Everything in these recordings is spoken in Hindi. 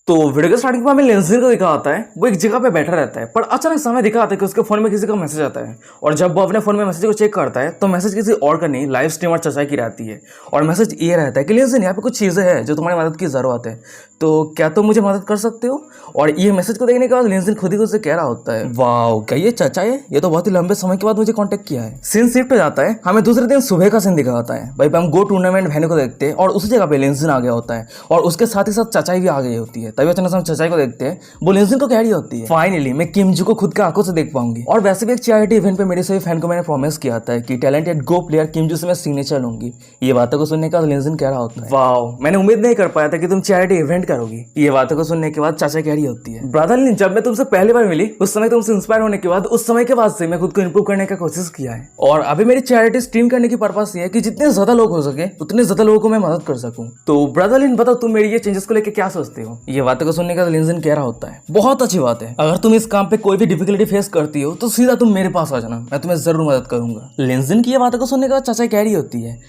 तो वीडियो के स्टार्टिंग में हमें लिंजिन को दिखा आता है, वो एक जगह पे बैठा रहता है, पर अचानक समय दिखा आता है कि उसके फोन में किसी का मैसेज आता है। और जब वो अपने फोन में मैसेज को चेक करता है तो मैसेज किसी और का नहीं, लाइव स्ट्रीमर चचा की रहती है। और मैसेज ये रहता है कि लिंजिन, यहाँ पे कुछ चीज़ें हैं जो तुम्हारी मदद की ज़रूरत है, तो क्या तुम मुझे मदद कर सकते हो। और ये मैसेज को देखने के बाद लिंजिन खुद ही खुद से कह रहा होता है, वाह क्या ये चचा है, ये तो बहुत ही लंबे समय के बाद मुझे कॉन्टेक्ट किया है। सीन शिफ्ट हो जाता है, हमें दूसरे दिन सुबह का सीन दिखा आता है। भाई हम गो टूर्नामेंट वेन्यू को देखते हैं और उसी जगह पे लिंजिन आ गया होता है और उसके साथ ही साथ चचाई भी आ गई होती है। तभी अचानक हम चचाई को देखते हैं, वो लिंजिन को कह रही होती है, फाइनली मैं किमजू को खुद के आंखों से देख पाऊंगी। और वैसे भी एक चैरिटी इवेंट पे मेरे सभी फैन को मैंने प्रॉमिस किया था कि टैलेंटेड गो प्लेयर किमजू से मैं सिग्नेचर लूंगी। ये बातों को सुनने के बाद लिंजिन कह रहा होता है, वाह मैंने उम्मीद नहीं कर पाया था कि तुम चैरिटी इवेंट करोगी। ये बातों को सुनने के बाद चाचा कह रही होती है, ब्रदर लिन, जब मैं तुमसे पहली बार मिली उस समय तुमसे इंस्पायर होने के बाद उस समय के बाद से मैं खुद को इंप्रूव करने का कोशिश किया है। और अभी मेरी चैरिटी स्ट्रीम करने की पर्पस ये है कि जितने ज्यादा लोग हो सके उतने ज्यादा लोगों को मैं मदद कर सकूं। तो ब्रदर लिन बताओ, तुम मेरी ये चेंजेस को लेकर क्या सोचते हो। ये बातों को सुनने के बाद लिंजिन कह रहा होता है, बहुत अच्छी बात है, अगर तुम इस काम पे कोई भी डिफिकल्टी फेस करती हो तो सीधा तुम मेरे पास आ जाना, मैं तुम्हें जरूर मदद करूंगा। लिंजिन की ये बातों को सुनने के बाद चाचा कह रही होती है,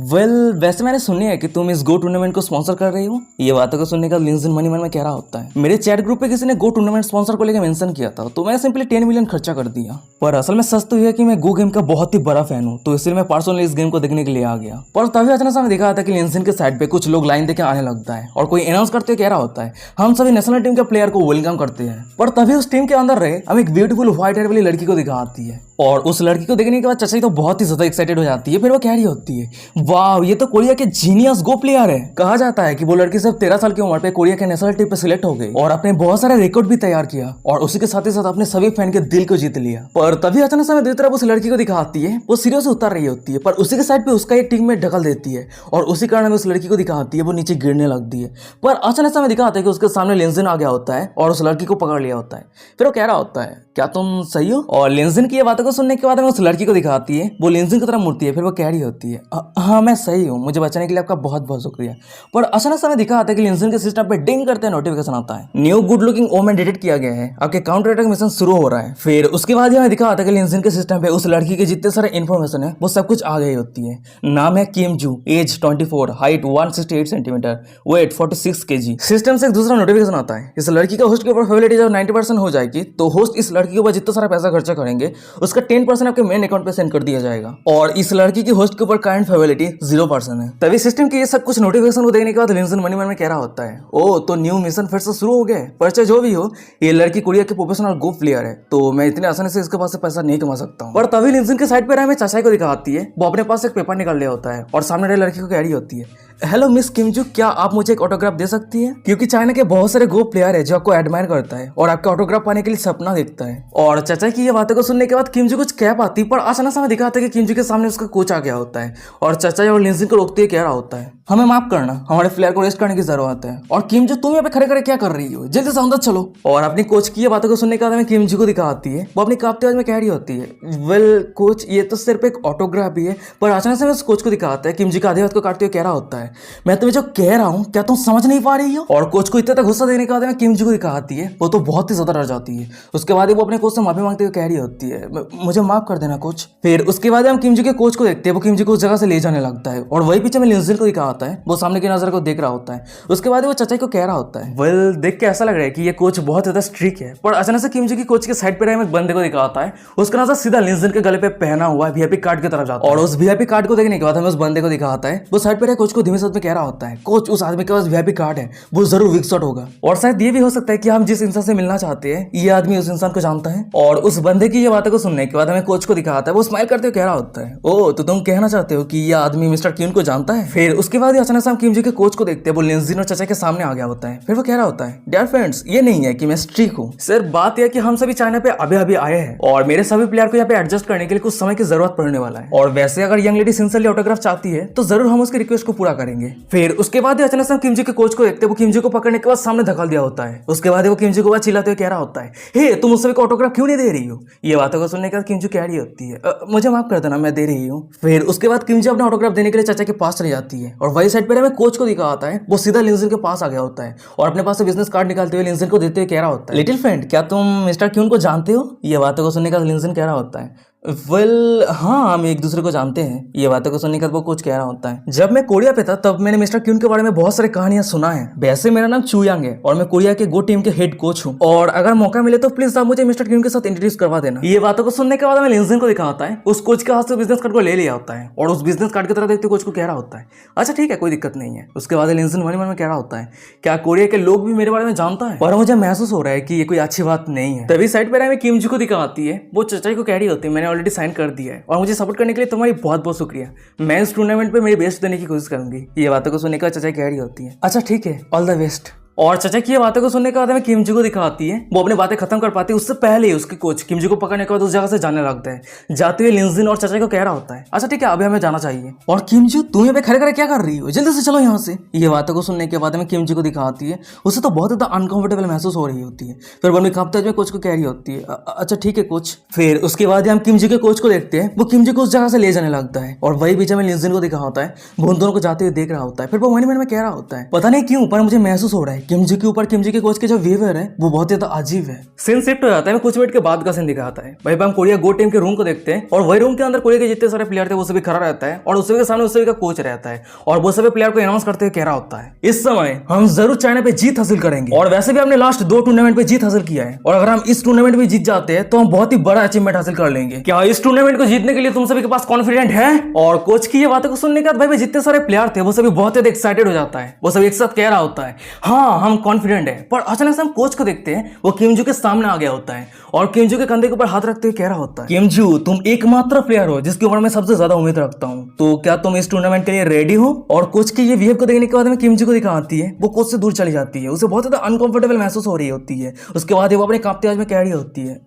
वेल वैसे मैंने सुनी है कि तुम इस गो टूर्नामेंट को स्पॉन्सर कर रही हो। ये बातों को सुनने के बाद लिंजिन मन ही मन में कह रहा होता है, मेरे चैट ग्रुप पे किसी ने गो टूर्नामेंट स्पॉन्सर को लेकर मेंशन किया था तो मैं सिंपली 10 मिलियन खर्चा कर दिया। पर असल में सच तो यह है कि मैं गो गेम का बहुत ही बड़ा फैन हूँ, तो इसलिए मैं पर्सनली इस गेम को देखने के लिए आ गया। पर तभी अचानक से देखा था कि लिंजिन के साइड पे कुछ लोग लाइन देके आने लगता है और कोई अनाउंस करते हुए कह रहा होता है, हम सभी नेशनल टीम के प्लेयर को वेलकम करते हैं। पर तभी उस टीम के अंदर रहे हम एक ब्यूटीफुल व्हाइट हेयर वाली लड़की को दिखाती है। और उस लड़की को देखने के बाद चचाई तो बहुत ही ज्यादा एक्साइटेड हो जाती है। फिर वो कह रही होती है, वाह ये तो कोरिया के जीनियस गो प्लेयर है। कहा जाता है कि वो लड़की सिर्फ 13 साल की उम्र पे कोरिया के नेशनल टीम पे सिलेक्ट हो गई और अपने बहुत सारे रिकॉर्ड भी तैयार किया और उसी के साथ ही साथ अपने सभी फैन के दिल को जीत लिया। पर तभी अचानक से दूसरी तरफ उस लड़की को दिखाती है, वो सीढ़ियों से उतर रही होती है, पर उसी के साइड पे उसका एक टीम में ढकल देती है और उसी कारण हमें उस लड़की को दिखाती है वो नीचे गिरने लगती है। पर अचानक से दिखाता है कि उसके सामने लिंजिन आ गया होता है और उस लड़की को पकड़ लिया होता है। फिर वो कह रहा होता है, क्या तुम सही हो। और लिंजिन की ये बातों को सुनने के बाद हमें उस लड़की को दिखाती है, वो लिंजिन की तरफ मुड़ती है। फिर वो कह रही होती है, हाँ मैं सही हूँ, मुझे बचाने के लिए आपका बहुत बहुत शुक्रिया। पर अचानक से दिखा आता है कि लिंजिन के सिस्टम पे डिंग करते हैं नोटिफिकेशन आता है, new good looking woman detect किया गया है, आपके काउंटर अटैक मिशन शुरू हो रहा है। फिर उसके बाद हमें दिखा आता है कि लिंजिन के सिस्टम पे उस लड़की के जितने सारे इन्फॉर्मेशन है वो सब कुछ आ गई होती है। नाम है Kimju, age 24, height 168 centimetre, weight 46 kg। System से एक दूसरा नोटिफिकेशन आता है, इस लड़की का होस्ट के ऊपर फेवरेट जब 90% हो जाएगी तो होस्ट इस लड़की के ऊपर जितना सारा पैसा खर्चा करेंगे उसका 10% आपके मेन अकाउंट पे सेंड कर दिया जाएगा। और इस लड़की की होस्ट के ऊपर करंट फेवरेलिटी 0% है। तभी सिस्टम की ये सब कुछ नोटिफिकेशन को देखने के बाद लिंजिन मन में कह रहा होता है, ओ तो न्यू मिशन फिर से शुरू हो गया है। पर चाहे जो भी हो, ये लड़की कोरिया के प्रोफेशनल गो प्लेयर है, तो मैं इतने आसानी से इसके पास से पैसा नहीं कमा सकता हूँ। पर तभी लिंजिन के साइड पर हमें चाचाई को दिखाती है, वो अपने पास एक पेपर निकाल लिया होता है और सामने लड़की को कह रही होती है, हेलो मिस किमजू, क्या आप मुझे एक ऑटोग्राफ दे सकती है, क्योंकि चाइना के बहुत सारे गो प्लेयर है जो आपको एडमायर करता है और आपका ऑटोग्राफ पाने के लिए सपना देखता है। और चाचा की ये बातों को सुनने के बाद किमजू कुछ कह पाती, पर अचानक से दिखाता है कि किमजू के सामने उसका कोच आ गया होता है और चाचा और लिंजिन को रोकते हुए कह रहा होता है, हमें माफ करना, हमारे प्लेयर को रेस्ट करने की जरूरत है। और किमजू तुम यहाँ पे खड़े खड़े क्या कर रही हो, जल्दी से अंदर चलो। और अपनी कोच की ये बातों को सुनने के बाद हमें किमजू को दिखाती है, वो अपनी कांपते आवाज में कह रही होती है, वेल कोच ये तो सिर्फ एक ऑटोग्राफ ही है। पर अचानक से उस कोच को दिखाता है, किमजू का आधे हाथ को काटते हुए कह रहा होता है, मैं तुम्हें जो कह रहा हूँ क्या तुम समझ नहीं पा रही हो। और कोच को इतना तक गुस्सा देने के बाद में किमजू को दिखाती है, वो तो बहुत ही ज्यादा डर जाती है। उसके बाद वो अपने कोच से माफी मांगते हुए कह रही होती है, मुझे माफ कर देना कोच। फिर उसके बाद हम किमजू के कोच को देखते हैं, वो किमजू को उस जगह से ले जाने लगता है और वही पीछे में लिंजिन को दिखाता है, वो सामने की नजर को देख रहा होता है। उसके बाद वो चाचा को कह रहा होता है, वेल देख के ऐसा लग रहा है कि ये कोच बहुत ज्यादा स्ट्रिक्ट है। पर अचानक से किमजू की कोच के साइड पर एक बंदे को दिखाता है, उसका नजर सीधा लिंजिन के गले पे पहना हुआ वीआईपी कार्ड की तरफ जाता है। और उस वीआईपी कार्ड को देखने के बाद हमें उस बंदे को दिखाता है, वो साइड पर कोच को धीमे शब्द में कह रहा होता है, कोच उस आदमी के पास वीआईपी कार्ड है, वो जरूर वीक शॉट होगा। और शायद ये भी हो सकता है कि हम जिस इंसान से मिलना चाहते हैं ये आदमी उस इंसान को जानता है। और उस बंदे की ये बातों को सुनने के बाद हमें कोच को दिखाता है, वो स्माइल करते हुए कह रहा होता है, ओ तो तुम कहना चाहते हो कि ये आदमी मिस्टर क्यून को जानता है। फिर उसके बाद अचानक से हम किमजू के कोच को देखते हैं, वो लिंजिन और चाचा के सामने आ गया होता है। फिर वो कह रहा होता है, डियर फ्रेंड्स ये नहीं है कि मैं स्ट्रिक्ट हूँ, सिर्फ बात यह कि हम सभी चाइना पे अभी अभी आए हैं और मेरे सभी प्लेयर को यहाँ पे एडजस्ट करने के लिए कुछ समय की जरूरत पड़ने वाला है। और वैसे अगर यंग लेडी सिंसियरली ऑटोग्राफ चाहती है तो जरूर हम उसकी रिक्वेस्ट को पूरा करेंगे। फिर उसके बाद अचानक से हम किमजू के कोच को देखते हैं, वो किमजू को पकड़ने के बाद सामने धकेल दिया होता है। उसके बाद वो किमजू को बाद चिल्लाते हुए कह रहा होता है, हे तुम उस सभी को ऑटोग्राफ क्यों नहीं दे रही हो। ये बातों को सुनने के बाद किमजू कह रही होती है, मुझे माफ कर देना, मैं दे रही हूँ। फिर उसके बाद किमजू अपना ऑटोग्राफ देने के लिए चाचा के पास चली जाती है और वही साइड पर हमें कोच को दिखा आता है, वो सीधा लिंजिन के पास आ गया होता है और अपने पास से बिजनेस कार्ड निकालते हुए लिंजिन को देते हुए कह रहा होता है, लिटिल फ्रेंड क्या तुम मिस्टर क्यून को जानते हो। ये बातों को सुनने के बाद लिंजिन कह रहा होता है, वेल हाँ, हम एक दूसरे को जानते हैं। ये बातों को सुनने के बाद वो कोच कह रहा होता है, जब मैं कोरिया पे था तब मैंने मिस्टर क्यून के बारे में बहुत सारी कहानियां सुना है। वैसे मेरा नाम चूयांग है और मैं कोरिया के गो टीम के हेड कोच हूँ, और अगर मौका मिले तो प्लीज आप मुझे मिस्टर क्यून के साथ इंट्रोड्यूस करवा देना। ये बातों को सुनने के बाद हमें लिंजन को दिखा होता है, उस कोच के हाथ से बिजनेस कार्ड को ले लिया होता है और उस बिजनेस कार्ड की तरह देखते कोच को कह रहा होता है, अच्छा ठीक है कोई दिक्कत नहीं है। उसके बाद लिंजन मन में कह रहा होता है, क्या कोरिया के लोग भी मेरे बारे में जानता है, पर मुझे महसूस हो रहा है कि ये कोई अच्छी बात नहीं है। तभी साइड पर हमें किमजी को दिखाती है, वो चचाई को कह रही होती है, मैंने ऑलरेडी साइन कर दिया है और मुझे सपोर्ट करने के लिए तुम्हारी बहुत बहुत शुक्रिया। मैं इस टूर्नामेंट पे मेरी बेस्ट देने की कोशिश करूंगी। ये बातों को सुनने का चचाई कह रही होती है, अच्छा ठीक है ऑल द बेस्ट। और चचा की ये बातों को सुनने के बाद हमें किमजी को दिखाती है, वो अपनी बातें खत्म कर पाती है उससे पहले ही उसके कोच किमजी को पकड़ने के बाद उस जगह से जाने लगता है। जाते हुए लिंजिन और चचा को कह रहा होता है, अच्छा ठीक है अभी हमें जाना चाहिए। और किमजी तुम यहाँ पे खड़े खड़े क्या कर रही हो, जल्दी से चलो यहाँ से। ये बातों को सुनने के बाद हमें किमजी को दिखाती है, उससे तो बहुत ज्यादा अनकंफर्टेबल महसूस हो रही होती है। फिर वो कांपते हुए कोच को कह रही होती है, अच्छा ठीक है कोच। फिर उसके बाद हम किमजी के कोच को देखते हैं, वो किमजी को उस जगह से ले जाने लगता है और वही बीच में लिंजिन को दिखा होता है, वो उन दोनों को जाते हुए देख रहा होता है। फिर वो मन में कह रहा होता है, पता नहीं क्यों पर मुझे महसूस हो रहा है किमजी के ऊपर किमजी के कोच के जो बिहेवियर है वो बहुत ज्यादा अजीब है। सीन शिफ्ट हो जाता है, कुछ मिनट के बाद का सीन दिखाता है, वहीं पर हम कोरिया गो टीम के रूम को देखते हैं और वही रूम के अंदर कोरिया के जितने सारे प्लेयर थे वो सभी खड़ा रहता है और उस के सामने उस का कोच रहता है और वो सभी प्लेयर को अनाउंस करते हुए कह रहा होता है, इस समय हम जरूर चाइना पे जीत हासिल करेंगे और वैसे भी हमने लास्ट 2 टूर्नामेंट पे जीत हासिल किया है और अगर हम इस टूर्नामेंट में जीत जाते हैं तो हम बहुत ही बड़ा अचीवमेंट हासिल कर लेंगे। क्या इस टूर्नामेंट को जीतने के लिए तुम सभी के पास कॉन्फिडेंट है? और कोच की ये बातों को सुनने के बाद भाई जितने सारे प्लेयर थे वो सभी बहुत ज्यादा एक्साइटेड हो जाता है, वो सभी एक साथ कह रहा होता है हाँ हम कॉन्फिडेंट है। पर अचानक से हम कोच को देखते हैं, वो किमजू के सामने आ गया होता है और किमजू के कंधे के ऊपर हाथ रखते हुए कह रहा होता है, किमजू तुम एकमात्र प्लेयर हो जिसके ऊपर मैं सबसे ज्यादा उम्मीद रखता हूँ, तो क्या तुम इस टूर्नामेंट के लिए रेडी हो? और कोच के ये बिहेव को देखने के बाद में किमजू को दिखाती है, वो कोच से दूर चली जाती है, उसे बहुत ज्यादा अनकंफर्टेबल महसूस हो रही होती है। उसके बाद वो अपने कांपते आवाज में कह रही होती है,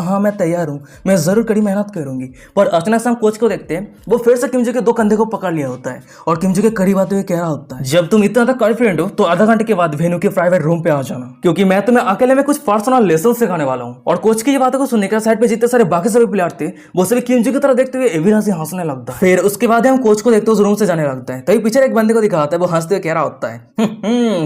हाँ मैं तैयार हूँ, मैं जरूर कड़ी मेहनत करूंगी। पर अचानक से हम कोच को देखते हैं, वो फिर से किमजू के 2 कंधे को पकड़ लिया होता है और किमजू के करीब आते हुए कह रहा होता है, जब तुम इतना कॉन्फिडेंट हो तो आधा घंटे के बाद वेन्यू के प्राइवेट रूम पे आ जाना, क्योंकि मैं तुम्हें अकेले में कुछ पर्सनल लेसन सिखाने वाला हूँ। और कोच की ये बातों को सुनने के साइड पे जितने सारे बाकी सभी प्लेयर थे वो सभी किमजू की तरह देखते हुए एविना से हंसने लगता है। फिर उसके बाद हम कोच को देखते उस रूम से जाने लगता है, तभी पीछे एक बंदे को दिखाता है, वो हंसते हुए कह रहा होता है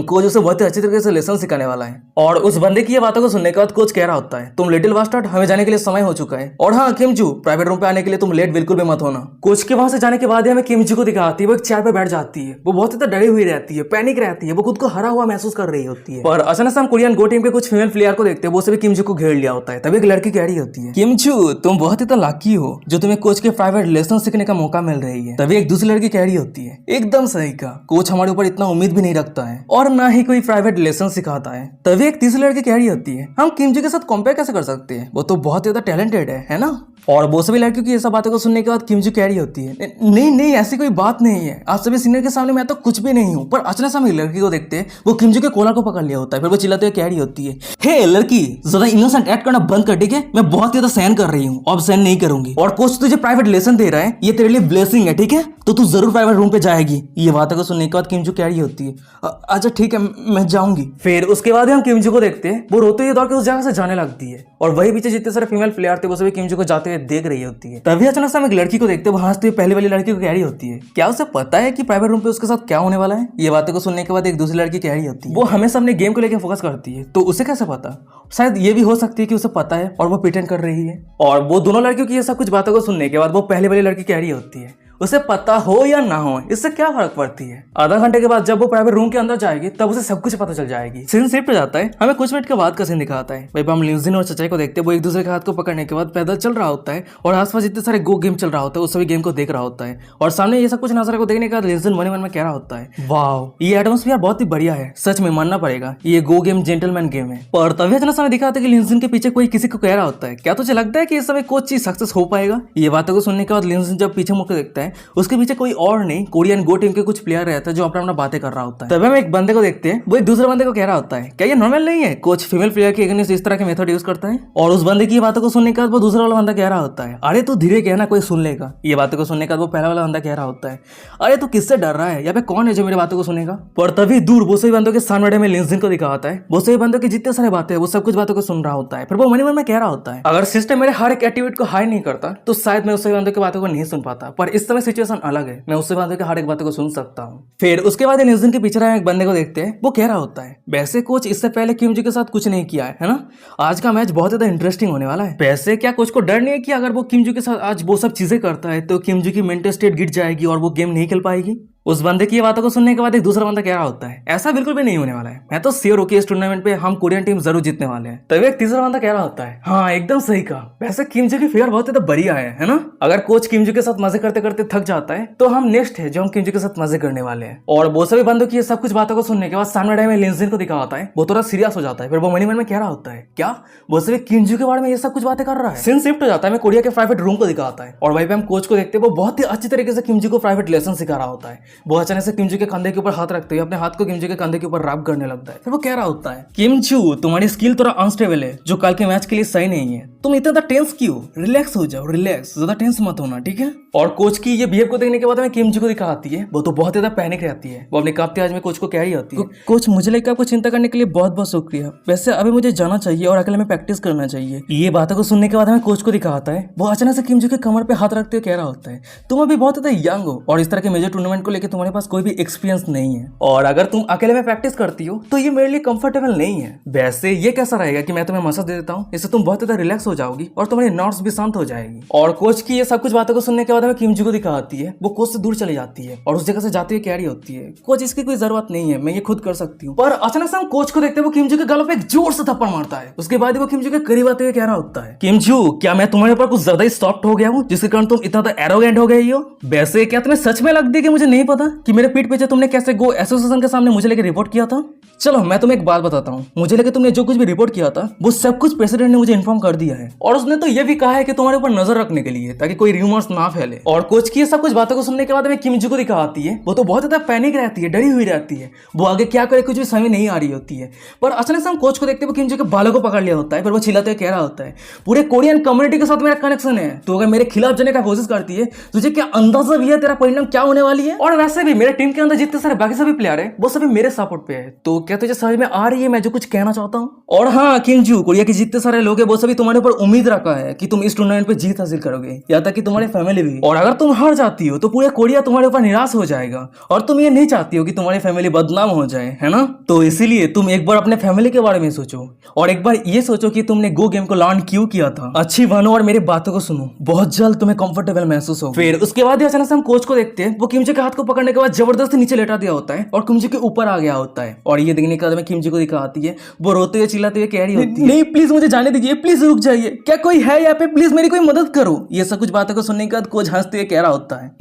कोच उसे बहुत ही अच्छी तरीके से लेसन सिखाने वाला है। और उस बंदे की ये बातों को सुनने के बाद कोच कह रहा होता है, तुम लिटिल बास्टर्ड हमें जाने के लिए समय हो चुका है, और हाँ किमजू प्राइवेट रूम पे आने के लिए तुम लेट बिल्कुल भी मत होना। कोच के वहां से जाने के बाद हमें किमजू को दिखाती है, वो एक चेयर पे बैठ जाती है, वो बहुत ज्यादा डरी हुई रहती है, पैनिक रहती है, वो खुद को हरा हुआ महसूस कर रही होती है। पर अचानक से हम कोरियन गो टीम के कुछ फीमेल प्लेयर को देखते हैं, वो सभी किमजू को घेर लिया होता है। तभी एक लड़की कह रही होती है, किमजू तुम बहुत ही तो लकी हो जो तुम्हें कोच के प्राइवेट लेसन सीखने का मौका मिल रही है। तभी एक दूसरी लड़की कह रही होती है, एकदम सही का, कोच हमारे ऊपर इतना उम्मीद भी नहीं रखता है और ना ही कोई प्राइवेट लेसन सिखाता है। तभी एक तीसरी लड़की कह रही होती है, हम किमजू के साथ कंपेयर कैसे कर सकते हैं, वो तो बहुत ज्यादा टैलेंटेड है ना। और वो सभी लड़कियों की ये सब बातों को सुनने के बाद किमजू कह रही होती है, नहीं नहीं ऐसी कोई बात नहीं है, आप सभी सीनियर के सामने मैं तो कुछ भी नहीं हूँ। पर अचानक से हम लड़की को देखते हैं, वो किमजू के कॉलर को पकड़ लिया होता है, फिर वो चिल्लाते हुए कह रही होती है, हे लड़की ज्यादा इनोसेंट एक्ट करना बंद कर, ठीक है, मैं बहुत ज्यादा सहन कर रही हूँ, अब सहन नहीं करूंगी, और कोच तुझे प्राइवेट लेसन दे रहा है, ये तेरे लिए ब्लेसिंग है, ठीक है, तो तू जरूर प्राइवेट रूम पे जाएगी। ये बातों को सुनने के बाद किमजू कह रही होती है, अच्छा ठीक है मैं जाऊंगी। फिर उसके बाद हम किमजू को देखते हैं, वो रोते हुए दौड़ के उस जगह से जाने लगती है और वही पीछे जितने सारे फीमेल प्लेयर थे वो सभी किमजू को जाते हुए देख रही होती है। तभी अचानक से हम एक लड़की को देखते हैं, वो हंसते हुए पहले वाली लड़की को कह रही होती है, क्या उसे पता है कि प्राइवेट रूम पे उसके साथ क्या होने वाला है? ये बातों को सुनने के बाद एक दूसरी लड़की कह रही होती है, वो हमेशा अपने गेम को लेकर फोकस करती है, तो उसे कैसे पता? शायद ये भी हो सकती है कि उसे पता है और वो प्रिटेंड कर रही है। और वो दोनों लड़कियों की ये सब कुछ बातों को सुनने के बाद वो पहले वाली लड़की कह रही होती है, उसे पता हो या ना हो इससे क्या फर्क पड़ती है, आधा घंटे के बाद जब वो प्राइवेट रूम के अंदर जाएगी तब उसे सब कुछ पता चल जाएगी। सीन शिफ्ट हो जाता है, हमें कुछ मिनट के बाद का सीन दिखाता है, वहीं पर हम लिंजिन और चचाई को देखते हैं, वो एक दूसरे के हाथ को पकड़ने के बाद पैदल चल रहा होता है और आसपास जितने सारे गो गेम चल रहा होता है उस सभी गेम को देख रहा होता है और सामने ये सब कुछ नजारे को देखने के बाद लिंजिन मन मन में कह रहा होता है, वाह ये एटमॉस्फेयर बहुत ही बढ़िया है, सच में मानना पड़ेगा ये गो गेम जेंटलमैन गेम है। पर तभी अचानक समय दिखाता है कि लिंजिन के पीछे कोई किसी को कह रहा होता है, क्या तुझे लगता है कि इस समय कोच चीज सक्सेस हो पाएगा? ये बातों को सुनने के बाद लिंजिन जब पीछे मुड़कर देखता है, उसके पीछे कोई और नहीं कोरियन गो टीम के कुछ प्लेयर रहता है जो अपना अपना बातें कर रहा होता है। तभी हम एक बंदे को देखते हैं, वो एक दूसरे बंदे को कह रहा होता है, क्या ये नॉर्मल नहीं है कोच फीमेल प्लेयर के अगेंस्ट इस तरह के मेथड यूज करता है? और उस बंदे की बातों को सुनने के बाद वो दूसरा वाला बंदा कह रहा होता है, अरे तू धीरे कहना कोई सुन लेगा। ये बातों को सुनने के बाद वो पहला वाला बंदा कह रहा होता है, अरे तू किससे डर रहा है, यहाँ पे कौन है जो मेरी बातों को सुनेगा? पर तभी दूर वो सभी बंदों के सामने में लिंजिन को दिखा होता है, वो सभी बंदों की जितने सारे बातें वो सब कुछ बातों को सुन रहा होता है। फिर वो मन में कह रहा होता है, अगर सिस्टम मेरे हर एक एक्टिविटी को हाई नहीं करता तो शायद मैं उस सभी बंदों की बातों को नहीं सुन पाता, पर इस समय समय सिचुएशन अलग है, मैं उससे बात होकर हर एक बातों को सुन सकता हूँ। फिर उसके बाद लिंजन के पीछे एक बंदे को देखते हैं, वो कह रहा होता है वैसे कोच इससे पहले किम जी के साथ कुछ नहीं किया है ना, आज का मैच बहुत ज्यादा इंटरेस्टिंग होने वाला है। वैसे क्या कोच को डर नहीं है कि अगर वो किम जी के साथ आज वो सब चीजें करता है तो किम जी की मेंटल स्टेट गिर जाएगी और वो गेम नहीं खेल पाएगी। उस बंदे की ये बातों को सुनने के बाद एक दूसरा बंदा कह रहा होता है ऐसा बिल्कुल भी नहीं होने वाला है, मैं तो श्योर हूं कि इस टूर्नामेंट पे हम कोरियन टीम जरूर जीतने वाले हैं। तभी एक तीसरा बंदा कह रहा होता है हाँ एकदम सही कहा, वैसे किम जी की फिगर बहुत ज्यादा बढ़िया है ना। अगर कोच किम जी के साथ मजे करते करते थक जाता है तो हम नेक्स्ट है जो हम किम जी के साथ मजे करने वाले हैं। और वो सभी बंदों की ये सब कुछ बातों को सुनने के बाद सामने टाइम में लिंजन को दिखा होता है, वो थोड़ा सीरियस हो जाता है। फिर वो मनी मन में कह रहा होता है क्या वो सभी किम जी के बारे में ये सब कुछ बातें कर रहा है। सीन शिफ्ट हो जाता है, मैं कोरिया के प्राइवेट रूम को दिखाता है और वहीं पे हम कोच को देखते हैं, वो बहुत ही अच्छी तरीके से किम जी को प्राइवेट लेसन सिखा रहा होता है। वो अचानक से किम जी के कंधे के ऊपर हाथ रखते हुए अपने हाथ को किम जी के कंधे के ऊपर रैप करने लगता है। फिर वो कह रहा होता है किम चू तुम्हारी स्किल थोड़ा अनस्टेबल है जो कल के मैच के लिए सही नहीं है, तुम इतना ज्यादा टेंस क्यों, रिलैक्स हो जाओ, रिलैक्स, ज्यादा टेंस मत होना ठीक है। और कोच की ये बिहेव को देखने के बाद हमें किम जी को दिखा आती है, वो तो बहुत ज्यादा पैनिक रहती है। वो अपने कांपते आज में कोच को कह रही होती है कोच मुझे लेकर आपको चिंता करने के लिए बहुत बहुत शुक्रिया, वैसे अभी मुझे जाना चाहिए और अकेले में प्रैक्टिस करना चाहिए। ये बातों को सुनने के बाद हमें कोच को दिखा आता है, वो अचानक से किम जी के कमर पे हाथ रखते हुए कह रहा होता है तुम अभी बहुत ज्यादा यंग हो और इस तरह के मेजर टूर्नामेंट को लेकर तुम्हारे पास कोई भी एक्सपीरियंस नहीं है, और अगर तुम अकेले में प्रैक्टिस करती हो तो ये मेरे लिए कंफर्टेबल नहीं है। वैसे ये कैसा रहेगा कि मैं तुम्हें मसाज दे देता हूँ, इससे तुम बहुत ज्यादा रिलैक्स हो जाओगी और तुम्हारी नर्व्स भी शांत हो जाएगी। और कोच की ये सब कुछ बातों को सुनने के बाद हमें किम जी को दिखा आती है, वो कोच से दूर चली जाती है और उस जगह से जाते हुए कह रही होती है कोच इसकी कोई जरूरत नहीं है, मैं ये खुद कर सकती हूँ। पर अचानक से हम कोच को देखते हैं, वो किम जी के गलों पे एक जोर से थप्पड़ मारता है। उसके बाद वो किम जी के करीब आते हुए कह रहा होता है किम जी क्या मैं तुम्हारे ऊपर कुछ ज्यादा ही सॉफ्ट हो गया हूँ जिसके कारण तुम इतना ज्यादा एरोगेंट हो गई हो। वैसे क्या तुम्हें सच में लगती है कि मुझे नहीं पता कि मेरे पीठ पीछे तुमने कैसे गो एसोसिएशन के सामने मुझे लेकर रिपोर्ट किया था। चलो मैं तुम्हें एक बात बताता हूँ, मुझे लगे तुमने जो कुछ भी रिपोर्ट किया था वो सब कुछ प्रेसिडेंट ने मुझे इन्फॉर्म कर दिया है और उसने तो ये भी कहा है कि तुम्हारे ऊपर नजर रखने के लिए ताकि कोई रूमर्स ना फैले। और कोच की ये सब कुछ बातों को सुनने के बाद हमें किम जी को दिखा आती है, वो तो बहुत ज्यादा पैनिक रहती है, डरी हुई रहती है, वो आगे क्या करे कुछ भी समझ नहीं आ रही होती है। पर अचानक से हम कोच को देखते हैं, वो किम जी के बालों को पकड़ लिया होता है, फिर वो चिल्लाते हुए कह रहा होता है पूरे कोरियन कम्युनिटी के साथ मेरा कनेक्शन है, तो अगर मेरे खिलाफ जाने का कोशिश करती है तुझे क्या अंदाजा भी है तेरा परिणाम क्या होने वाली है। और वैसे भी मेरे टीम के अंदर जितने सारे बाकी सभी प्लेयर है वो सभी मेरे सपोर्ट पे है, तो क्या तुझे समझ में आ रही है मैं जो कुछ कहना चाहता हूँ। और हाँ किंजू कोरिया के जितने सारे लोग हैं वो सभी तुम्हारे ऊपर उम्मीद रखा है कि तुम इस टूर्नामेंट पे जीत हासिल करोगे, या तक कि तुम्हारी फैमिली भी। और अगर तुम हार जाती हो तो पूरे कोरिया तुम्हारे ऊपर निराश हो जाएगा और तुम ये नहीं चाहती हो कि तुम्हारी फैमिली बदनाम हो जाए, है ना। तो इसीलिए तुम एक बार अपने फैमिली के बारे में सोचो और एक बार ये सोचो कि तुमने गो गेम को लॉन्च क्यों किया था। अच्छी बनो और मेरी बातों को सुनो, बहुत जल्द तुम्हें कंफर्टेबल महसूस हो। फिर उसके बाद अचानक से हम कोच को देखते हैं, वो किमजी के हाथ को पकड़ने के बाद जबरदस्ती नीचे लेटा दिया होता है और किमजी के ऊपर आ गया होता है। और ये देखने के बाद में किमजी को दिखाती है, वो रोते हुए चिल्लाते हुए कह रही होती है नहीं प्लीज मुझे जाने दीजिए, प्लीज रुक जाइए, क्या कोई है यहाँ पे, प्लीज मेरी कोई मदद करो। ये सब कुछ बातों को सुनने के बाद कोच हंसते हुए कह रहा होता है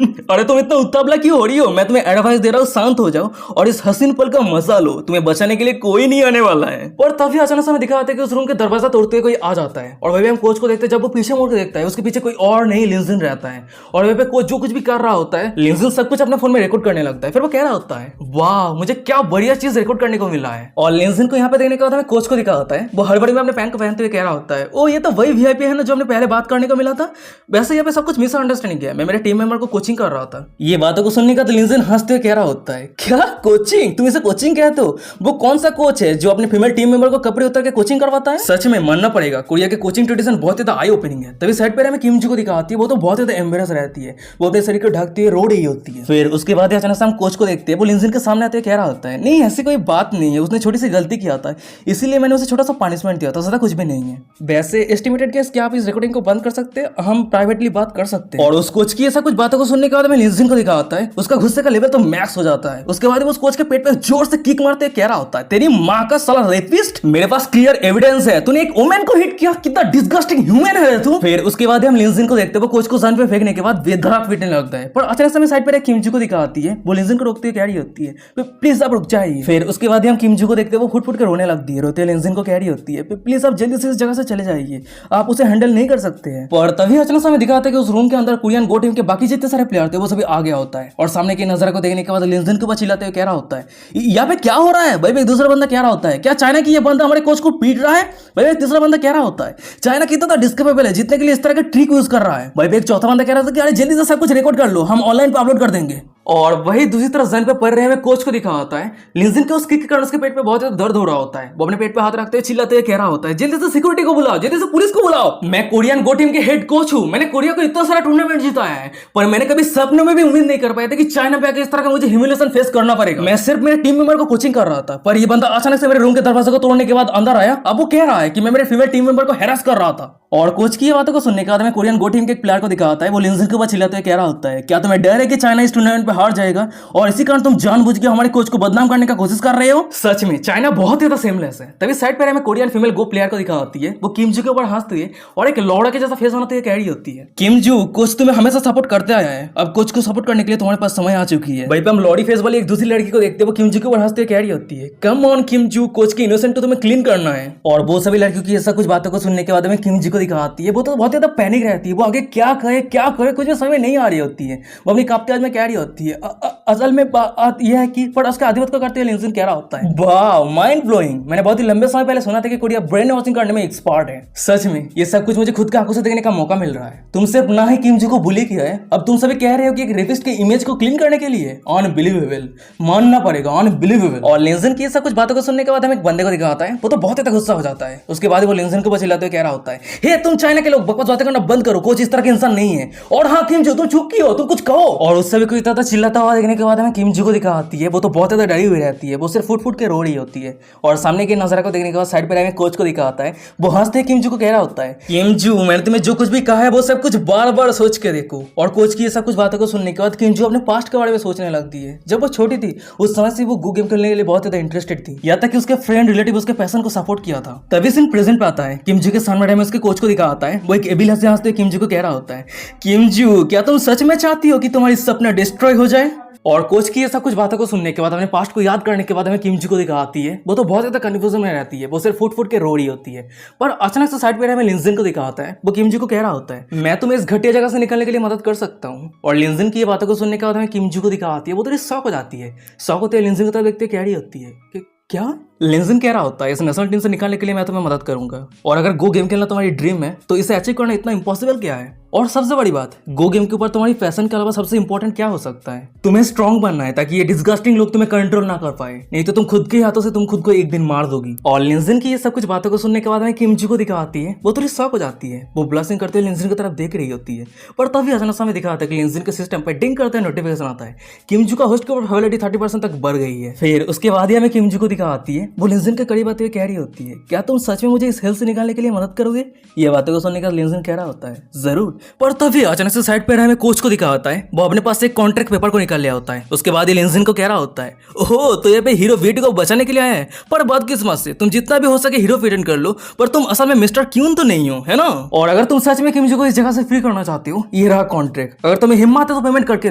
अरे तुम इतना उतावला क्यों हो रही हो, मैं तुम्हें एडवाइस दे रहा हूँ, शांत हो जाओ और इस हसीन पल का मजा लो, तुम्हें बचाने के लिए कोई नहीं आने वाला है। और तभी अचानक से हमें दिखाते हैं कि उस रूम के दरवाजा तोड़ते हुए कोई आ जाता है और वही हम कोच को देखते हैं, जब वो पीछे मुड़ के देखता है उसके पीछे कोई और नहीं लिंजन रहता है और वही पे कोच जो कुछ भी कर रहा होता है लिंजन सब कुछ अपने फोन में रिकॉर्ड करने लगता है। फिर वो कह रहा होता है वाह मुझे क्या बढ़िया चीज रिकॉर्ड करने को मिला है। और लिंजन को यहाँ पे देखने के बाद हमें कोच को दिखा होता है, वो हड़बड़ी में अपने पैंट को पहनते हुए कह रहा होता है ओ ये तो वही वीआईपी है ना जो हमने पहले बात करने को मिला था। वैसे यहाँ पे सब कुछ मिसअंडरस्टैंडिंग किया, मैं मेरे टीम मेंबर को कोचिंग कर रहा था। ये बातों को सुनने का तो लिंजन हंसते हुए कह रहा होता है क्या कोचिंग, तुम इसे कोचिंग कहते हो? वो कौन सा कोच है जो अपने फीमेल टीम मेंबर को कपड़े उतर के कोचिंग करवाता है? सच में मानना पड़ेगा कोरिया के कोचिंग ट्रेडिशन बहुत ज्यादा आई ओपनिंग है। तभी साइड पर हमें किमजी को दिखाती है, वो तो बहुत ज्यादा एम्बेरस रहती है, वो अपने शरीर को ढकती है, रो रही होती है। फिर उसके बाद अचानक से हम कोच को देखते हैं, वो लिंजन के सामने आते हुए कह रहा होता है नहीं ऐसी कोई बात नहीं है, उसने छोटी सी गलती किया था इसीलिए मैंने उसे छोटा सा पनिशमेंट दिया था, ज्यादा कुछ भी नहीं है। वैसे एस्टिमेटेड केस क्या आप इस रिकॉर्डिंग को बंद कर सकते हैं, हम प्राइवेटली बात कर सकते हैं। और उस कोच की ऐसा कुछ बातों को सुनने के बाद हमें लिंजन को दिखा होता है, उसका गुस्से का लेवल तो मैक्स हो जाता है। उसके बाद वो उस कोच के पेट पे जोर से किक मारते कह रहा होता है तेरी माँ का साला रेपिस्ट, मेरे पास क्लियर एविडेंस है, तूने एक वुमेन को हिट किया, कितना डिस्गस्टिंग ह्यूमन है तू। फिर उसके बाद हम लिंजन को देखते हैं, वो कोच को जमीन पे फेंकने के बाद बेधड़क पीटने लगता है। पर अचानक से साइड पर एक किमजी को दिखाती है, वो लिंजन को रोकते हुए कह रही होती है प्लीज आप रुक जाइए। फिर उसके बाद हम किमजी को देखते हैं, वो फुट फुट कर रोने लगती है, रोते लिंजन को कह रही होती है प्लीज आप जल्दी से इस जगह से चले जाइए, आप उसे हैंडल नहीं कर सकते हैं। पर तभी अचानक से हमें दिखाते हैं कि उस रूम के अंदर कोरियन गो टीम के बाकी जितने सारे प्लेयर थे वो सभी आ गया होता है और सामने की नजर को देखने के बाद लिंजन के ऊपर चिल्लाते हुए कह रहा होता है यहाँ पे क्या हो रहा है। भाई एक दूसरा बंदा कह रहा होता है क्या चाइना की ये बंदा हमारे कोच को पीट रहा है। भाई एक तीसरा बंदा कह रहा होता है चाइना कितना डिस्कपेबल है जीतने के लिए इस तरह का ट्रिक यूज कर रहा है। भाई एक चौथा बंदा कह रहा था कि अरे जल्दी से सब कुछ रिकॉर्ड कर लो, हम ऑनलाइन पे अपलोड कर देंगे। और वही दूसरी तरफ जन पे पड़ रहे हमें कोच को दिखा होता है लिंजन के उस किक के कारण उसके पेट पे बहुत ज्यादा दर्द हो रहा होता है। वो अपने पेट पे हाथ रखते हुए चिल्लाते हुए कह रहा होता है जल्दी से सिक्योरिटी को बुलाओ, जल्दी से पुलिस को बुलाओ, मैं कोरियन गो टीम के हेड कोच हूँ, मैंने कोरिया को इतना सारा टूर्नामेंट जीताया है, पर मैंने कभी सपनों में भी उम्मीद नहीं कर पाया था कि चाइना पे आके इस तरह का मुझे ह्यूमिलेशन फेस करना पड़ेगा। मैं सिर्फ मेरे टीम मेंबर को कोचिंग कर रहा था, पर ये बंदा अचानक से मेरे रूम के दरवाजे को तोड़ने के बाद अंदर आया। अब वो कह रहा है कि मैं मेरे फीमेल टीम मेंबर को हैरास कर रहा था। और कोच की ये बातों को सुनने के बाद में कोरियन गो टीम के एक प्लेयर को दिखाता है, वो लिंजन के ऊपर चिल्लाते हुए कह रहा होता है क्या तुम्हें डर है कि चाइना इस टूर्नामेंट पे हार जाएगा और इसी कारण तुम जानबूझ के हमारे कोच को बदनाम करने का कोशिश कर रहे हो। सच में चाइना बहुत ज्यादा सेमलेस है। तभी साइड पर हमें कोरियन फीमेल गो प्लेयर को दिखा होती है, वो किमजू के ऊपर हंसती है और एक लौड़ा के जैसा फेस बनाते हुए कह रही होती है किमजू कोच तुम्हें हमेशा सपोर्ट करते आया है, अब कोच को सपोर्ट करने के लिए तुम्हारे पास समय आ चुकी है। वहीं पे हम लौड़ी फेस वाली एक दूसरी लड़की को देखते हैं, वो किमजू के ऊपर हंसते हुए कह रही होती है कम ऑन किमजू, कोच की इनोसेंट तो तुम्हें क्लीन करना है। और वो सभी लड़कियों की ऐसा कुछ बातों को सुनने के बाद हमें किमजू को दिखाती है, वो तो बहुत ज्यादा पैनिक रहती है, वो आगे क्या करे कुछ भी समझ नहीं आ रही होती है। वो अपनी कांपते आवाज में कह रही होती है असल में बात यह है कि पर उसका आधिपत्य को करते हुए लिंजन कह रहा होता है वाह माइंड ब्लोइंग, मैंने बहुत ही लंबे समय पहले सुना था कि कोरिया ब्रेन वॉशिंग करने में एक्सपर्ट है। सच में ये सब कुछ मुझे खुद के आंखों से देखने का मौका मिल रहा है। तुम सिर्फ ना ही किमजू को बुली किया है, अब तुम सभी कह रहे हो कि एक रेपिस्ट की इमेज को क्लीन करने के लिए। अनबिलीवेबल, मानना पड़ेगा, अनबिलीवेबल। और लिंजन की ये सब कुछ बातों को सुनने के बाद हमें एक बंदे को दिखाता है, वो तो बहुत ज्यादा गुस्सा हो जाता है। उसके बाद वो लिंजन को चिल्लाते हुए कह रहा होता है हे तुम चाइना के लोग बकवास बातें करना बंद करो, कोच इस तरह के इंसान नहीं है। और हाँ किमजू तुम चुप क्यों हो, तुम कुछ कहो। और उस सभी को इतना चिल्लाता हुआ देखने के बाद हमें किमजू को दिखाती है, वो तो बहुत ज्यादा डरी हुई रहती है, वो सिर्फ फुट के रो रही होती है। और सामने के नजारा को देखने के बाद साइड पर हमें कोच को दिखाता है, वो हंसते किमजू को कह रहा होता है किमजू मैंने तुम्हें जो कुछ भी कहा है वो सब कुछ बार बार सोच के देखो। और कोच की ये सब कुछ बातों को सुनने के बाद किमजू अपने पास्ट के बारे में सोचने लगती है। जब वो छोटी थी उस समय से वो गो गेम खेलने के लिए बहुत ज्यादा इंटरेस्टेड थी, यहाँ तक कि उसके फ्रेंड रिलेटिव उसके पैशन को सपोर्ट किया था। तभी सीन प्रेजेंट पे आता है, किमजू के सामने में उसके कोच को दिखाता है, वो एक एबिल हंसते किमजू को कह रहा होता है किमजू क्या तुम सच में चाहती हो कि तुम्हारी सपना डिस्ट्रॉय हो जाए। और कोच की ये सब कुछ बातों को सुनने के बाद, अपने पास्ट को याद करने के बाद हमें किमजू को दिखाती है, वो तो बहुत ज्यादा कंफ्यूजन में रहती है, वो सिर्फ फुट के रो रही होती है। पर अचानक से साइड पे हमें लिंजन को दिखाता है, वो किमजू को कह रहा होता है मैं तुम्हें इस घटिया जगह से निकलने के लिए मदद कर सकता हूँ। और लिंजन की ये बातों को सुनने के बाद हमें किमजू को दिखाती है, वो थोड़ी शॉक हो जाती है। शॉक होते हुए लिंजन की तरफ देखते कह रही होती है कि क्या। लिंजन कह रहा होता है इस नेशनल टीम से निकालने के लिए मैं तुम्हें मदद करूंगा, और अगर गो गेम खेलना तुम्हारी ड्रीम है तो इसे अचीव करना इतना इम्पॉसिबल क्या है। और सबसे बड़ी बात, गो गेम के ऊपर तुम्हारी पैशन के अलावा सबसे इंपॉर्टेंट क्या हो सकता है, तुम्हें स्ट्रांग बनना है ताकि ये डिस्गस्टिंग लोग तुम्हें कंट्रोल ना कर पाए, नहीं तो तुम खुद के हाथों से तुम खुद को एक दिन मार दोगी। और लिंजन की ये सब कुछ बातों को सुनने के बाद हमें किमजू को दिखाती है, वो थोड़ी शॉक हो जाती है, वो ब्लशिंग करते हुए लिंजन की तरफ देख रही होती है। पर तभी अचानक से हमें दिखाता है कि लिंजन के सिस्टम पर डिंग करते नोटिफिकेशन आता है, किमजू का होस्ट के ऊपर प्रोबेबिलिटी 30% तक बढ़ गई है। फिर उसके बाद ही हमें किमजू को दिखाती है, वो लिंजन के करीब आते हुए कह रही होती है क्या तुम सच में मुझे इस हेल्थ से निकालने के लिए मदद करोगे। ये बातों को सुनने के बाद लिंजन कह रहा होता है जरूर। पर तभी अचानक से साइड पर हमें कोच को दिखा होता है, वो अपने पास से एक कॉन्ट्रैक्ट पेपर को निकाल लिया होता है। उसके बाद ही लिंजन को कह रहा होता है ओहो तो ये पे हीरो वीट को बचाने के लिए आया है, पर बदकिस्मत से तुम जितना भी हो सके हीरो फिटन कर लो, पर तुम असल में मिस्टर क्यून तो नहीं हो, है ना। और अगर तुम सच में किमजू को इस जगह से फ्री करना चाहते हो, ये रहा कॉन्ट्रैक्ट, अगर तुम्हें हिम्मत है तो पेमेंट करके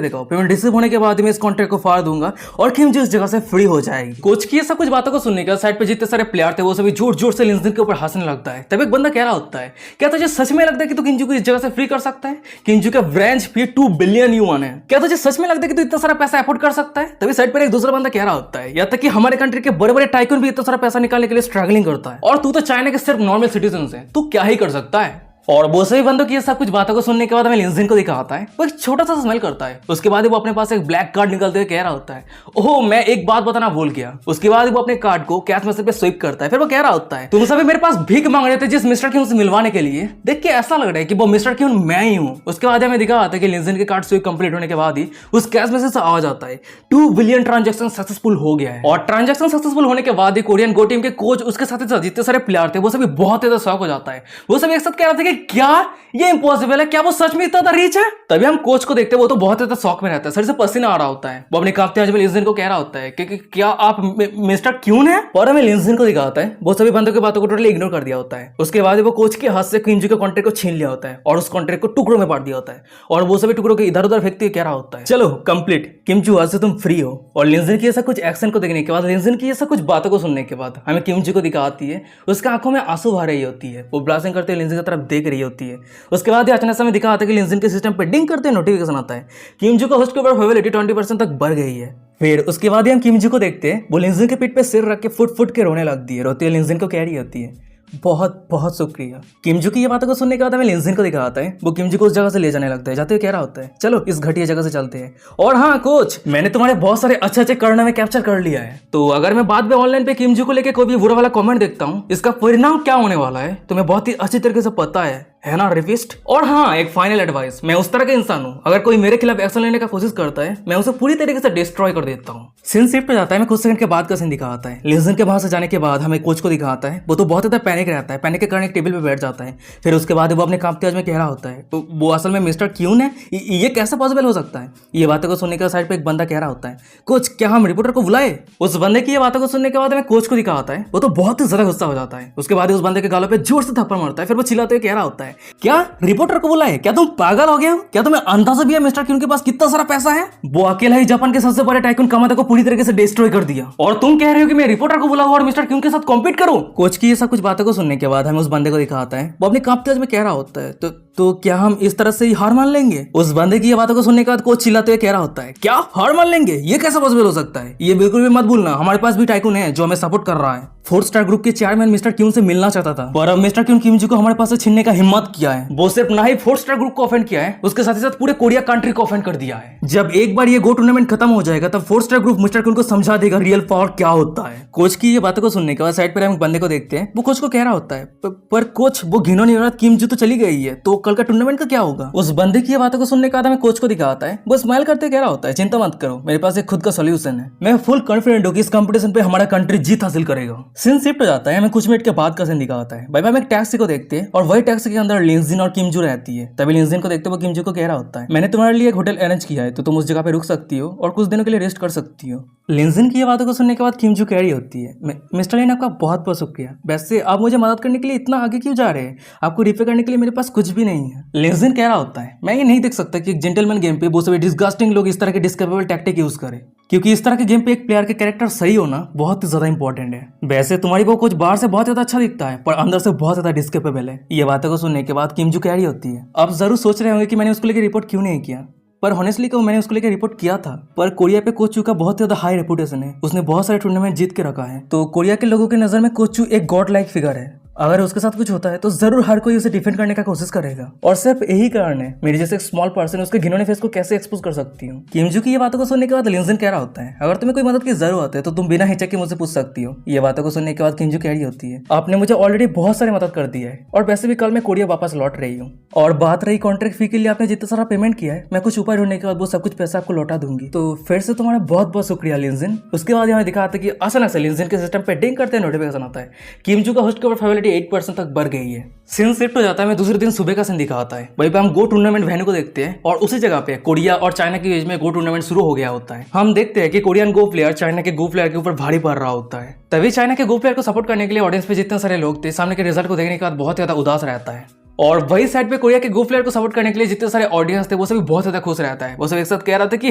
दिखाओ, पेमेंट रिसीव होने के बाद मैं इस कॉन्ट्रैक्ट को फाड़ दूंगा और किमजू इस जगह से फ्री हो जाएगी। कोच की सब कुछ बातों को सुनने के साइड पे जितने सारे प्लेयर थे वो सभी जोर जोर से लिंजन के ऊपर हंसने लगता है। तब एक बंदा कह रहा होता है क्या तुझे सच में लगता है कि तू किमजू को इस जगह से फ्री कर सकता है, किमजू का ब्रांच फी 2 बिलियन युआन है, क्या तुझे सच में लगता है कि तू इतना सारा पैसा अफोर्ड कर सकता है। तभी साइड पर एक दूसरा बंदा कह रहा होता है यहाँ तक कि हमारे कंट्री के बड़े बड़े टाइकून भी इतना सारा पैसा निकालने के लिए स्ट्रगलिंग करता है, और तू तो चाइना के सिर्फ नॉर्मल सिटीजन है, तू क्या ही कर सकता है। और वो सभी बंदों की ये सब कुछ बातों को सुनने के बाद हमें लिंजन को दिखाता है, वो एक छोटा सा स्मेल करता है। उसके बाद वो अपने पास एक ब्लैक कार्ड निकलते हुए कह रहा होता है ओह मैं एक बात बताना भूल गया। उसके बाद वो अपने कार्ड को कैश मैसेज पे स्विप करता है, फिर वो कह रहा होता है तुम सभी मेरे पास भीख मांग रहे थे जिस मिस्टर क्यून से मिलवाने के लिए, देख के ऐसा लग रहा है कि वो मिस्टर क्यून मैं ही हूँ। उसके बाद हमें दिखा आता है कि लिंजन के कार्ड स्विप कंप्लीट होने के बाद ही उस कैश मैसेज से आवाज आता है 2 बिलियन ट्रांजेक्शन सक्सेसफुल हो गया है। और ट्रांजेक्शन सक्सेसफुल होने के बाद ही कोरियन गो टीम के कोच उसके साथ जितने सारे प्लेयर थे वो सभी बहुत ज्यादा शॉक हो जाता है। वो सभी एक साथ कह रहे थे कि क्या ये इम्पॉसिबल है, क्या वो सच में इतना रीच है। तभी हम कोच को देखते हैं, वो तो बहुत ज्यादा शौक में रहता है, सर से पसीना आ रहा होता है। वो अपने कांपते हुए लिंजन को कह रहा होता है कि क्या आप मिस्टर क्यून है। और हमें लिंजन को दिखाता है वो सभी बंदों की बातों को टोटली इग्नोर कर दिया होता है। उसके बाद वो कोच के हाथ से किमजू के कॉन्ट्रैक्ट को छीन लिया होता है और उस कॉन्ट्रैक्ट को टुकड़ों में बांट दिया होता है, और वो सभी टुकड़ों को इधर उधर फेंकते हुए कह रहा होता है चलो कंप्लीट किमजू आज से तुम फ्री हो। और लिंजन की ऐसा कुछ एक्शन को देखने के बाद, लिंजन की ऐसा कुछ बातों को सुनने के बाद हमें किमजू को दिखाती है, उसके आंखों में आंसू भर रही होती है, वो ब्लास्टिंग करते हुए लिंजन की तरफ देख रही होती है। उसके बाद अचानक में दिखा आता है कि लिंजन के सिस्टम पे डिंग करते नोटिफिकेशन आता है किमजू का होस्ट के ऊपर प्रोबेबिलिटी 20% तक बढ़ गई है। फिर उसके बाद ही हम किमजू को देखते हैं, वो लिंजन के पीठ पे सिर रख के फुट के रोने लगती है, रोती हुई लिंजन को कह रही होती है बहुत बहुत शुक्रिया। किमजू की ये बातों को सुनने के बाद हमें लिंजिन को दिखा आता है, वो किमजू को उस जगह से ले जाने लगता है। जाते हुए कह रहा होता है, चलो इस घटिया जगह से चलते हैं। और हाँ कोच, मैंने तुम्हारे बहुत सारे अच्छे अच्छे करने में कैप्चर कर लिया है, तो अगर मैं बाद में ऑनलाइन पे किमजू को लेके कोई भी बुरा वाला कमेंट देखता हूँ, इसका परिणाम क्या होने वाला है तुम्हें बहुत ही अच्छी तरीके से पता है ना रिविस्ट। और हाँ, एक फाइनल एडवाइस, मैं उस तरह का इंसान हूँ, अगर कोई मेरे खिलाफ एक्शन लेने का कोशिश करता है मैं उसे पूरी तरीके से डिस्ट्रॉय कर देता हूँ। सीन शिफ्ट पे जाता है, मैं कुछ सेकंड के बाद का सीन दिखाता है। लिंजन के वहां से जाने के बाद हमें कोच को दिखाता है, वो तो बहुत ज्यादा पैनिक रहता है, पैनिक के कारण एक टेबल पे बैठ जाता है। फिर उसके बाद वो अपने कांपते आवाज में कह रहा होता है, तो वो असल में मिस्टर क्यून है, ये कैसे पॉसिबल हो सकता है। ये बातों को सुनने के साइड पे एक बंदा कह रहा होता है, कोच क्या हम रिपोर्टर को बुलाए। उस बंदे की ये बातों को सुनने के बाद हमें कोच को दिखाता है, वो तो बहुत ही ज्यादा गुस्सा हो जाता है। उसके बाद उस बंदे के गालों पे जोर से थप्पड़ मारता है। फिर वो चिल्लाते हुए कह रहा होता है, क्या रिपोर्टर को बुलाए, क्या तुम पागल हो गए हो, क्या तुम्हें अंदाजा भी है मिस्टर क्यून के पास कितना सारा पैसा है। वो अकेला ही जापान के सबसे बड़े टाइकून कामाता को पूरी तरीके से डिस्ट्रॉय कर दिया, और तुम कह रहे हो कि मैं रिपोर्टर को बुलाऊं और मिस्टर क्यून के साथ कॉम्पीट करूं। कोच की ये सब कुछ बातों को सुनने के बाद हमें उस बंदे को दिखाता है, वो अपने कांपते आवाज में कह रहा होता है, तो क्या हम इस तरह से ही हार मान लेंगे। उस बंदे की ये बातों को सुनने के बाद कोच चिल्लाते हुए कह रहा होता है, क्या हार मान लेंगे, ये कैसे पॉसिबल हो सकता है। ये बिल्कुल भी मत भूलना, हमारे पास भी टाइकून है जो हमें सपोर्ट कर रहा है। 4 स्टार ग्रुप के चेयरमैन मिस्टर क्यून से मिलना चाहता था, पर अब मिस्टर क्यून किमजू को हमारे पास से छीनने का हिम्मत किया है। वो सिर्फ ना ही 4 स्टार ग्रुप को ऑफेंड किया है, उसके साथ ही साथ पूरे कोरिया कंट्री को ऑफेंड कर दिया है। जब एक बार ये गो टूर्नामेंट खत्म हो जाएगा तब 4 स्टार ग्रुप मिस्टर क्यून को समझा देगा रियल पावर क्या होता है। कोच की ये बातों को सुनने के बाद साइड पर हम बंदे को देखते हैं, वो कोच को कह रहा होता है, पर कोच वो घिनौनी औरत किमजू तो चली गई है, तो कल का टूर्नामेंट का क्या होगा। उस बंदे की ये बातों को सुनने के बाद हमें कोच को दिखाता है, वो स्माइल करते कह रहा होता है, चिंता मत करो, मेरे पास एक खुद का सोल्यूशन है, मैं फुल कॉन्फिडेंट हूँ कि इस कंपटीशन पे हमारा कंट्री जीत हासिल करेगा। सीन शिफ्ट हो जाता है, हमें कुछ मिनट के बाद का सीन दिखाता है। भाई हम एक टैक्सी को देखते हैं और वही टैक्सी के अंदर लिंजिन और किमजू रहती है। तभी लिंजिन को देखते वो किमजू को कह रहा होता है, मैंने तुम्हारे लिए एक होटल अरेंज किया है, तो तुम उस जगह पे रुक सकती हो और कुछ दिनों के लिए रेस्ट कर सकती हो। लिंजिन की ये बातों को सुनने के बाद किमजू कह रही होती है, मिस्टर लिन आपका बहुत बहुत शुक्रिया, वैसे आप मुझे मदद करने के लिए इतना आगे क्यों जा रहे हैं, आपको रिपेयर करने के लिए मेरे पास कुछ भी नहीं है। लिंजिन कह रहा होता है, मैं ये नहीं देख सकता कि एक जेंटलमैन गेम पे वो सभी डिस्गस्टिंग लोग इस तरह के डिस्करेबल टैक्टिक यूज करें, क्योंकि इस तरह के गेम पे एक प्लेयर के कैरेक्टर सही होना बहुत ही ज्यादा इंपॉर्टेंट है। वैसे तुम्हारी वो कुछ बाहर से बहुत ज्यादा अच्छा दिखता है पर अंदर से बहुत ज्यादा डिस्केपेबल है। ये बातों को सुनने के बाद किमजू कह रही होती है, आप जरूर सोच रहे होंगे कि मैंने उसको लेकर रिपोर्ट क्यों नहीं किया, पर हॉनेस्टली कहूं मैंने उसको लेकर रिपोर्ट किया था, पर कोरिया पे कोचू का बहुत ज्यादा हाई रेपुटेशन है, उसने बहुत सारे टूर्नामेंट जीत के रखा है, तो कोरिया के लोगों की नजर में कोचू एक गॉड लाइक फिगर है। अगर उसके साथ कुछ होता है तो जरूर हर कोई उसे डिफेंड करने का कोशिश करेगा, और सिर्फ यही कारण है मेरे जैसे एक स्मॉल पर्सन उसके घिनौने फेस को कैसे एक्सपोज कर सकती हूँ। किमजू की ये बातों को सुनने के बाद लिंजिन कह रहा होता है, अगर तुम्हें कोई मदद की जरूरत है तो तुम बिना हिचक के मुझसे पूछ सकती हो। ये बातों को सुनने के बाद किमजू कह रही होती है, आपने मुझे ऑलरेडी बहुत सारी मदद कर दी है, और वैसे भी कल मैं कोरिया वापस लौट रही हूँ, और बात रही कॉन्ट्रैक्ट फी के लिए आपने जितना सारा पेमेंट किया है, मैं कुछ उपाय ढूंढने के बाद वो सब कुछ पैसा आपको लौटा दूंगी, तो फिर से तुम्हारा बहुत बहुत शुक्रिया लिंजिन। उसके बाद यहाँ दिखाते कि अचानक से लिंजिन के सिस्टम पे डिंग करते नोटिफिकेशन आता है, किमजू का होस्ट के ऊपर फेवरेट 8% तक बढ़ गई है। सीन शिफ्ट हो जाता है, मैं दूसरे दिन सुबह का सीन दिखाता है। वहीं पे हम गो टूर्नामेंट वेन्यू को देखते हैं और उसी जगह पे कोरिया और चाइना के बीच में गो टूर्नामेंट शुरू हो गया होता है। हम देखते हैं कि कोरियन गो प्लेयर चाइना के गो प्लेयर के ऊपर भारी पड़ रहा होता है। तभी चाइना के गो प्लेयर को सपोर्ट करने के लिए ऑडियंस पे जितने सारे लोग थे सामने के रिजल्ट को देखने के बाद बहुत ज्यादा उदास रहता है, और वही साइड पे कोरिया के गो प्लेयर को सपोर्ट करने के लिए जितने सारे ऑडियंस थे वो सभी बहुत ज्यादा खुश रहता है। वो सब एक साथ कह रहा था कि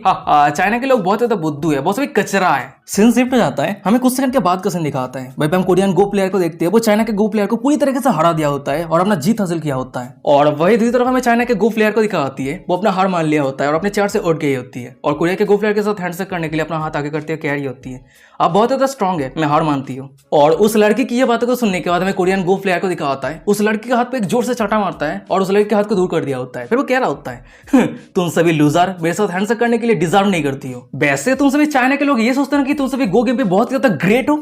चाइना के लोग बहुत ज्यादा बुद्धू है, वो सभी कचरा है। सीन शिफ्ट हो जाता है, हमें कुछ सेकंड के बाद का सीन दिखाता है। भाई हम कोरियन गो प्लेयर को देखते हैं, वो चाइना के गो प्लेयर को पूरी तरीके से हरा दिया होता है और अपना जीत हासिल किया होता है, और वही दूसरी तरफ हमें चाइना के गो प्लेयर को दिखाती है, वो अपना हार मान लिया होता है और अपने चेयर से उठ गई होती है, और कोरिया के गो प्लेयर के साथ हैंडशेक करने के लिए अपना हाथ आगे करते हुए कह रही होती है, आप बहुत ज्यादा स्ट्रांग है, मैं हार मानती हूँ। और उस लड़की की ये बातों को सुनने के बाद हमें कोरियन गो प्लेयर को दिखाता है, उस लड़की के हाथ पे एक जोर से चाटा मारता है और उस लड़की के हाथ को दूर कर दिया होता है। फिर वो कह रहा होता है, तुम सभी लूजर मेरे साथ हैंडशेक करने के लिए डिजर्व नहीं करती हो। वैसे तुम सभी चाइना के लोग ये सोचते हैं कि तुम सभी गो गेम पे बहुत ज्यादा ग्रेट हो,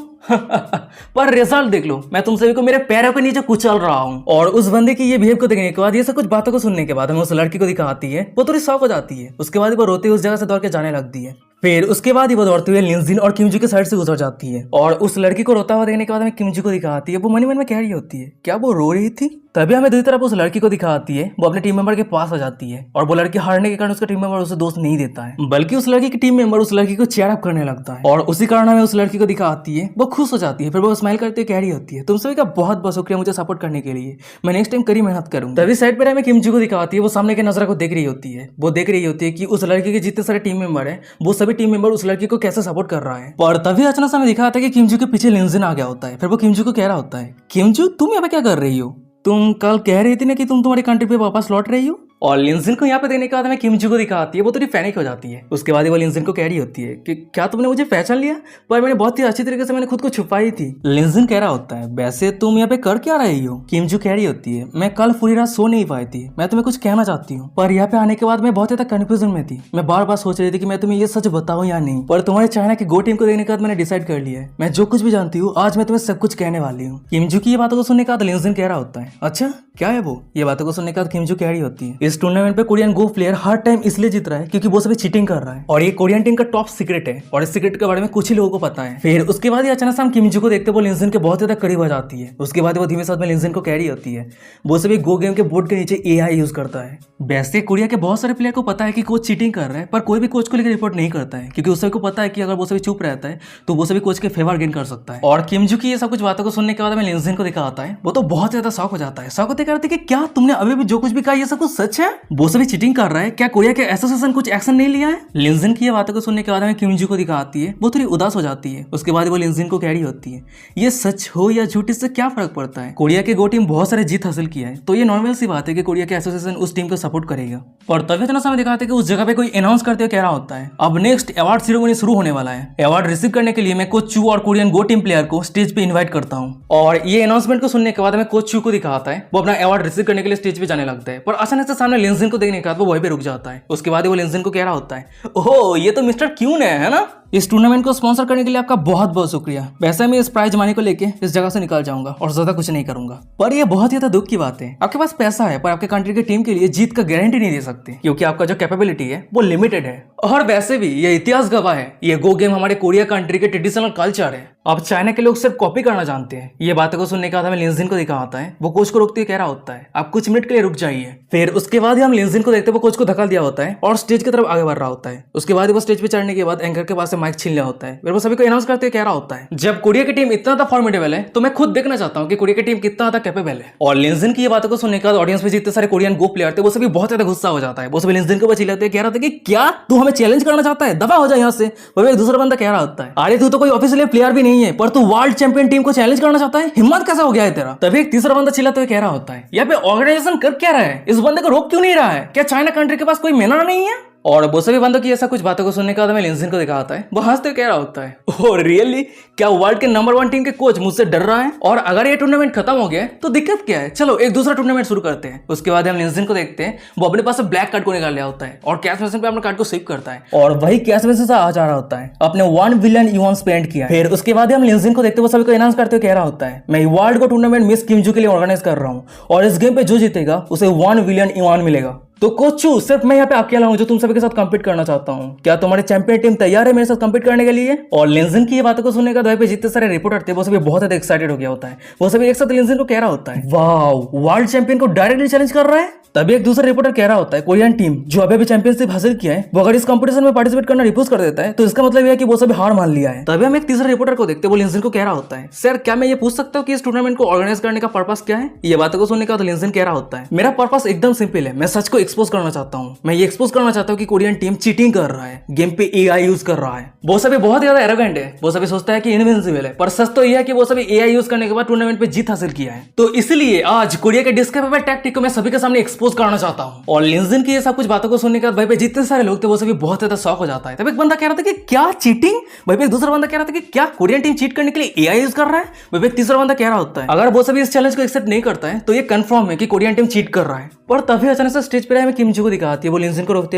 पर रिजल्ट देख लो, मैं तुम सभी को मेरे पैरों के नीचे कुचल रहा हूँ। और उस बंदे की ये बिहेव को देखने के बाद, ये सब कुछ बातों को सुनने के बाद हमें उस लड़की को दिखाती है, वो थोड़ी शॉक हो जाती है। उसके बाद वो रोते हुए उस जगह से दौड़ के जाने लगती है। फिर उसके बाद ही वो दौड़ते हुए लिंजिन और किमजू के साइड से गुजर जाती है, और उस लड़की को रोता हुआ देखने के बाद हमें किमजू को दिखाती है, वो मन ही मन में कह रही होती है, क्या वो रो रही थी। तभी हमें दूसरी तरफ उस लड़की को दिखाती है, वो अपने टीम मेंबर के पास आ जाती है, और वो लड़की हारने के कारण उसका टीम मेंबर उसे दोस्त नहीं देता है, बल्कि उस लड़की की टीम मेंबर उस लड़की को चेयर अप करने लगता है, और उसी कारण हमें उस लड़की को दिखाती है, वो खुश हो जाती है। फिर वो स्माइल करते हुए कह रही होती है, तुम सभी का बहुत बहुत शुक्रिया मुझे सपोर्ट करने के लिए, मैं नेक्स्ट टाइम करी मेहनत करूंगा। तभी साइड पर हमें किमजू को दिखाती है, वो सामने के नजरा को देख रही होती है, वो देख रही होती है कि उस लड़की के जितने सारे टीम मेंबर है वो सभी टीम मेंबर उस लड़की को कैसे सपोर्ट कर रहा है। पर तभी अचानक हमें दिखाता है कि किमजू के पीछे लिंजिन आ गया होता है। फिर वो किमजू को कह रहा होता है, किमजू तुम यहाँ पे क्या कर रही हो, तुम कल कह रही थी ना कि तुम तुम्हारी कंट्री पे वापस लौट रही हो, और लिनजिन को यहाँ पे देने के बाद हमें किमजू को दिखाती है, वो थोड़ी पैनिक हो जाती है। उसके बाद वो लिनजिन को कह रही होती है कि क्या तुमने मुझे पहचान लिया, पर मैंने बहुत ही अच्छी तरीके से मैंने खुद को छुपाई थी। लिनजिन कह रहा होता है वैसे तुम यहाँ पे कर क्या रही हो। किमजू कह रही होती है मैं कल पूरी रात सो नहीं पाई थी, मैं तुम्हें कुछ कहना चाहती हूँ, पर यहाँ पे आने के बाद मैं बहुत ज्यादा कंफ्यूजन में थी। मैं बार बार सोच रही थी कि मैं तुम्हें ये सच बताऊं या नहीं, पर तुम्हारे चाइना की गो टीम को देखने के बाद मैंने डिसाइड कर लिया है मैं जो कुछ भी जानती हूँ आज मैं तुम्हें सब कुछ कहने वाली हूँ। किमजू की ये बातों को सुनने के बाद लिनजिन कह रहा होता है अच्छा क्या है वो। ये बातों को सुनने के बाद किमजू कह रही होती है इस टूर्नामेंट पे कोरियन गो प्लेयर हर टाइम इसलिए जीत रहा है क्योंकि वो सभी चीटिंग कर रहा है और ये कोरियन टीम का टॉप सीक्रेट है और इस सीक्रेट के बारे में कुछ ही लोगों को पता है। फिर उसके बाद अचानक से हम किमजू को देखते वो लिनजिन के बहुत ज्यादा करीब आ जाती है। उसके बाद वो धीमे साथ में लिनजिन को कह रही होती है वो सभी गो गेम के बोर्ड के नीचे एआई यूज करता है। वैसे कोरिया के बहुत सारे प्लेयर को पता है कि कोच चीटिंग कर रहा है, पर कोई भी कोच को लेकर रिपोर्ट नहीं करता है क्योंकि उस सभी को पता है कि अगर वो सभी चुप रहता है तो वो सभी कोच के फेवर गेन कर सकता है। और किमजू की ये सब कुछ बातों को सुनने के बाद हमें लिनजिन को दिखा आता है, वो तो बहुत ज्यादा शॉक हो जाता है। शॉक होते करते कि क्या तुमने अभी भी जो कुछ भी कहा ये सब कुछ सच है, वो सभी चीटिंग कर रहा है, क्या कोरिया के एसोसिएशन कुछ एक्शन नहीं लिया है। लिनजिन की ये बातों को सुनने के बाद हमें किमजू को दिखाती है, वो थोड़ी उदास हो जाती है। उसके बाद वो लिनजिन को कह रही होती है ये सच हो या झूठ इससे क्या फर्क पड़ता है, कोरिया की गो टीम बहुत सारे जीत हासिल किया है तो ये नॉर्मल सी बात है कि कोरिया के एसोसिएशन उस टीम को सपोर्ट करेगा। और तभी इतना समय दिखाते कि उस जगह पे कोई अनाउंस करते हुए कह रहा होता है अब नेक्स्ट अवार्ड सेरेमनी शुरू होने वाला है। अवार्ड रिसीव करने के लिए मैं कोच चू और कोरियन गो टीम प्लेयर को स्टेज पे इनवाइट करता हूँ। और ये अनाउंसमेंट को सुनने के बाद हमें कोच चू को दिखाता है वो अपना अवार्ड रिसीव करने के लिए स्टेज पे जाने लगता है, पर अचानक से सामने लिनजिन को देखने के बाद वो वहीं पे रुक जाता है। उसके बाद वो लिनजिन को कह रहा होता है ओह ये तो मिस्टर क्यून है ना। इस टूर्नामेंट को स्पॉन्सर करने के लिए आपका बहुत बहुत शुक्रिया। वैसे मैं इस प्राइज मनी को लेके इस जगह से निकल जाऊंगा और ज्यादा कुछ नहीं करूंगा, पर ये बहुत ही ज्यादा दुख की बात है। आपके पास पैसा है पर आपके कंट्री की टीम के लिए जीत का गारंटी नहीं दे सकते क्योंकि आपका जो कैपेबिलिटी है वो लिमिटेड है। और वैसे भी ये इतिहास गवाह है ये गो गेम हमारे कोरिया कंट्री के ट्रेडिशनल कल्चर है। अब चाइना के लोग सिर्फ कॉपी करना जानते हैं। ये बातों को सुनने के बाद हमें लिनजिन को दिखा आता है, वो कोच को रोकते हुए कह रहा होता है आप कुछ मिनट के लिए रुक जाइए। फिर उसके बाद हम लिनजिन को देखते वो कोच को धक्का दिया होता है और स्टेज की तरफ आगे बढ़ रहा होता है। उसके बाद वो स्टेज पे चढ़ने के बाद एंकर के पास से माइक छीन लिया होता है। फिर वो सभी को अनाउंस करते हुए कह रहा होता है जब कोरिया की टीम इतना ज्यादा फॉर्मेडेबल है तो मैं खुद देखना चाहता हूँ कि कोरिया की टीम कितना ज्यादा कैपेबल है। और लिनजिन की ये बातों को सुनने के बाद ऑडियंस में जितने सारे कोरियन गो प्लेयर थे वो सभी बहुत ज्यादा गुस्सा हो जाता है। वो सभी लिनजिन को बची लेते हैं, कह रहा था कि क्या तू हमें चैलेंज करना चाहता है, दफा हो जाए यहाँ से। वो एक दूसरा बंदा कह रहा होता है अरे तू तो कोई ऑफिशियल प्लेयर भी नहीं है पर तू वर्ल्ड चैंपियन टीम को चैलेंज करना चाहता है, हिम्मत कैसा हो गया है तेरा। तभी एक तीसरा बंदा चिल्लाते हुए कह रहा होता है यहाँ पे ऑर्गेनाइजेशन कर क्या रहा है, इस बंदे को रोक क्यों नहीं रहा है, क्या चाइना कंट्री के पास कोई मैनर नहीं है। और वो सभी बंदों की ऐसा कुछ बातों को सुनने के बाद हमें लिनजिन को दिखाता है, वो हंसते कह रहा होता है ओह रियली, क्या वर्ल्ड के नंबर 1 टीम के कोच मुझसे डर रहा है, और अगर ये टूर्नामेंट खत्म हो गया तो दिक्कत क्या है, चलो एक दूसरा टूर्नामेंट शुरू करते हैं। उसके बाद हम लिनजिन को देखते हैं वो अपने पास से ब्लैक कार्ड को निकाल लिया होता है और कैश मशीन पे अपने कार्ड को सेव करता है और वही कैश मशीन से आ जा रहा होता है अपने 1 बिलियन युआन स्पेंड किया। फिर उसके बाद हम लिनजिन को देखते वो सभी को अनाउंस करते हुए कह रहा होता है मैं वर्ल्ड को टूर्नामेंट मिस किमजू के लिए ऑर्गेनाइज कर रहा हूँ और इस गेम पे जो जीतेगा उसे 1 बिलियन युआन मिलेगा। तो कोचू सिर्फ मैं यहाँ पे अकेला हूँ जो तुम सभी के साथ कम्पीट करना चाहता हूँ, क्या तुम्हारी चैंपियन टीम तैयार है मेरे साथ कम्पीट करने के लिए। और लिनजिन की ये बातों को सुनने का दवाई पे जितने सारे रिपोर्टर थे वो सभी बहुत ज्यादा एक्साइटेड हो गया होता है। वो सभी एक साथ लिनजिन को कह रहा होता है वाओ वर्ल्ड चैंपियन को डायरेक्टली चैलेंज कर रहा है। तभी एक दूसरा रिपोर्टर कह रहा होता है कोरियन टीम जो अभी चैंपियनशिप हासिल किया है वो अगर इस कंपटीशन में पार्टिसिपेट करना रिफ्यूज कर देता है तो इसका मतलब यह है कि वो सभी हार मान लिया है। तभी हम एक तीसरा रिपोर्टर को देखते हैं वो लिनजिन को कह रहा होता है सर क्या मैं ये पूछ सकता हूँ कि इस टूर्नामेंट को ऑर्गेनाइज करने का पर्पस क्या है। ये बातों को सुनने का तो लिनजिन कह रहा होता है मेरा पर्पस एकदम सिंपल है, मैं सच को एक्सपोज करना चाहता हूँ। मैं ये एक्सपोज करना चाहता हूँ कि कोरियन टीम चीटिंग कर रहा है, गेम पे एआई यूज कर रहा है। वो सभी बहुत ज्यादा एरोगेंट है, वो सभी सोचता है कि इनविंसिबल है, पर सच तो यह है कि वो सभी एआई यूज करने के बाद टूर्नामेंट पे जीत हासिल किया है। तो इसलिए आज कोरिया के डिस्करेबल टैक्टिक को मैं सभी के सामने एक्सपोज करना चाहता हूँ। और लिनजिन की ये सब कुछ बातों को सुनने के बाद भाई पे जितने सारे लोग थे वो सभी बहुत ज्यादा शॉक हो जाता है। तब एक बंदा कह रहा था कि क्या चीटिंग, भाई पे एक दूसरा बंदा कह रहा था कि क्या कोरियन टीम चीट करने के लिए एआई यूज कर रहा है। भाई पे एक तीसरा बंदा कह रहा होता है अगर वो सभी इस चैलेंज को एक्सेप्ट नहीं करता है तो ये कंफर्म है कि कोरियन टीम चीट कर रहा है। पर तभी अचानक से स्टेज पर हमें किमजू को दिखाती है, वो लिनजिन को रोकती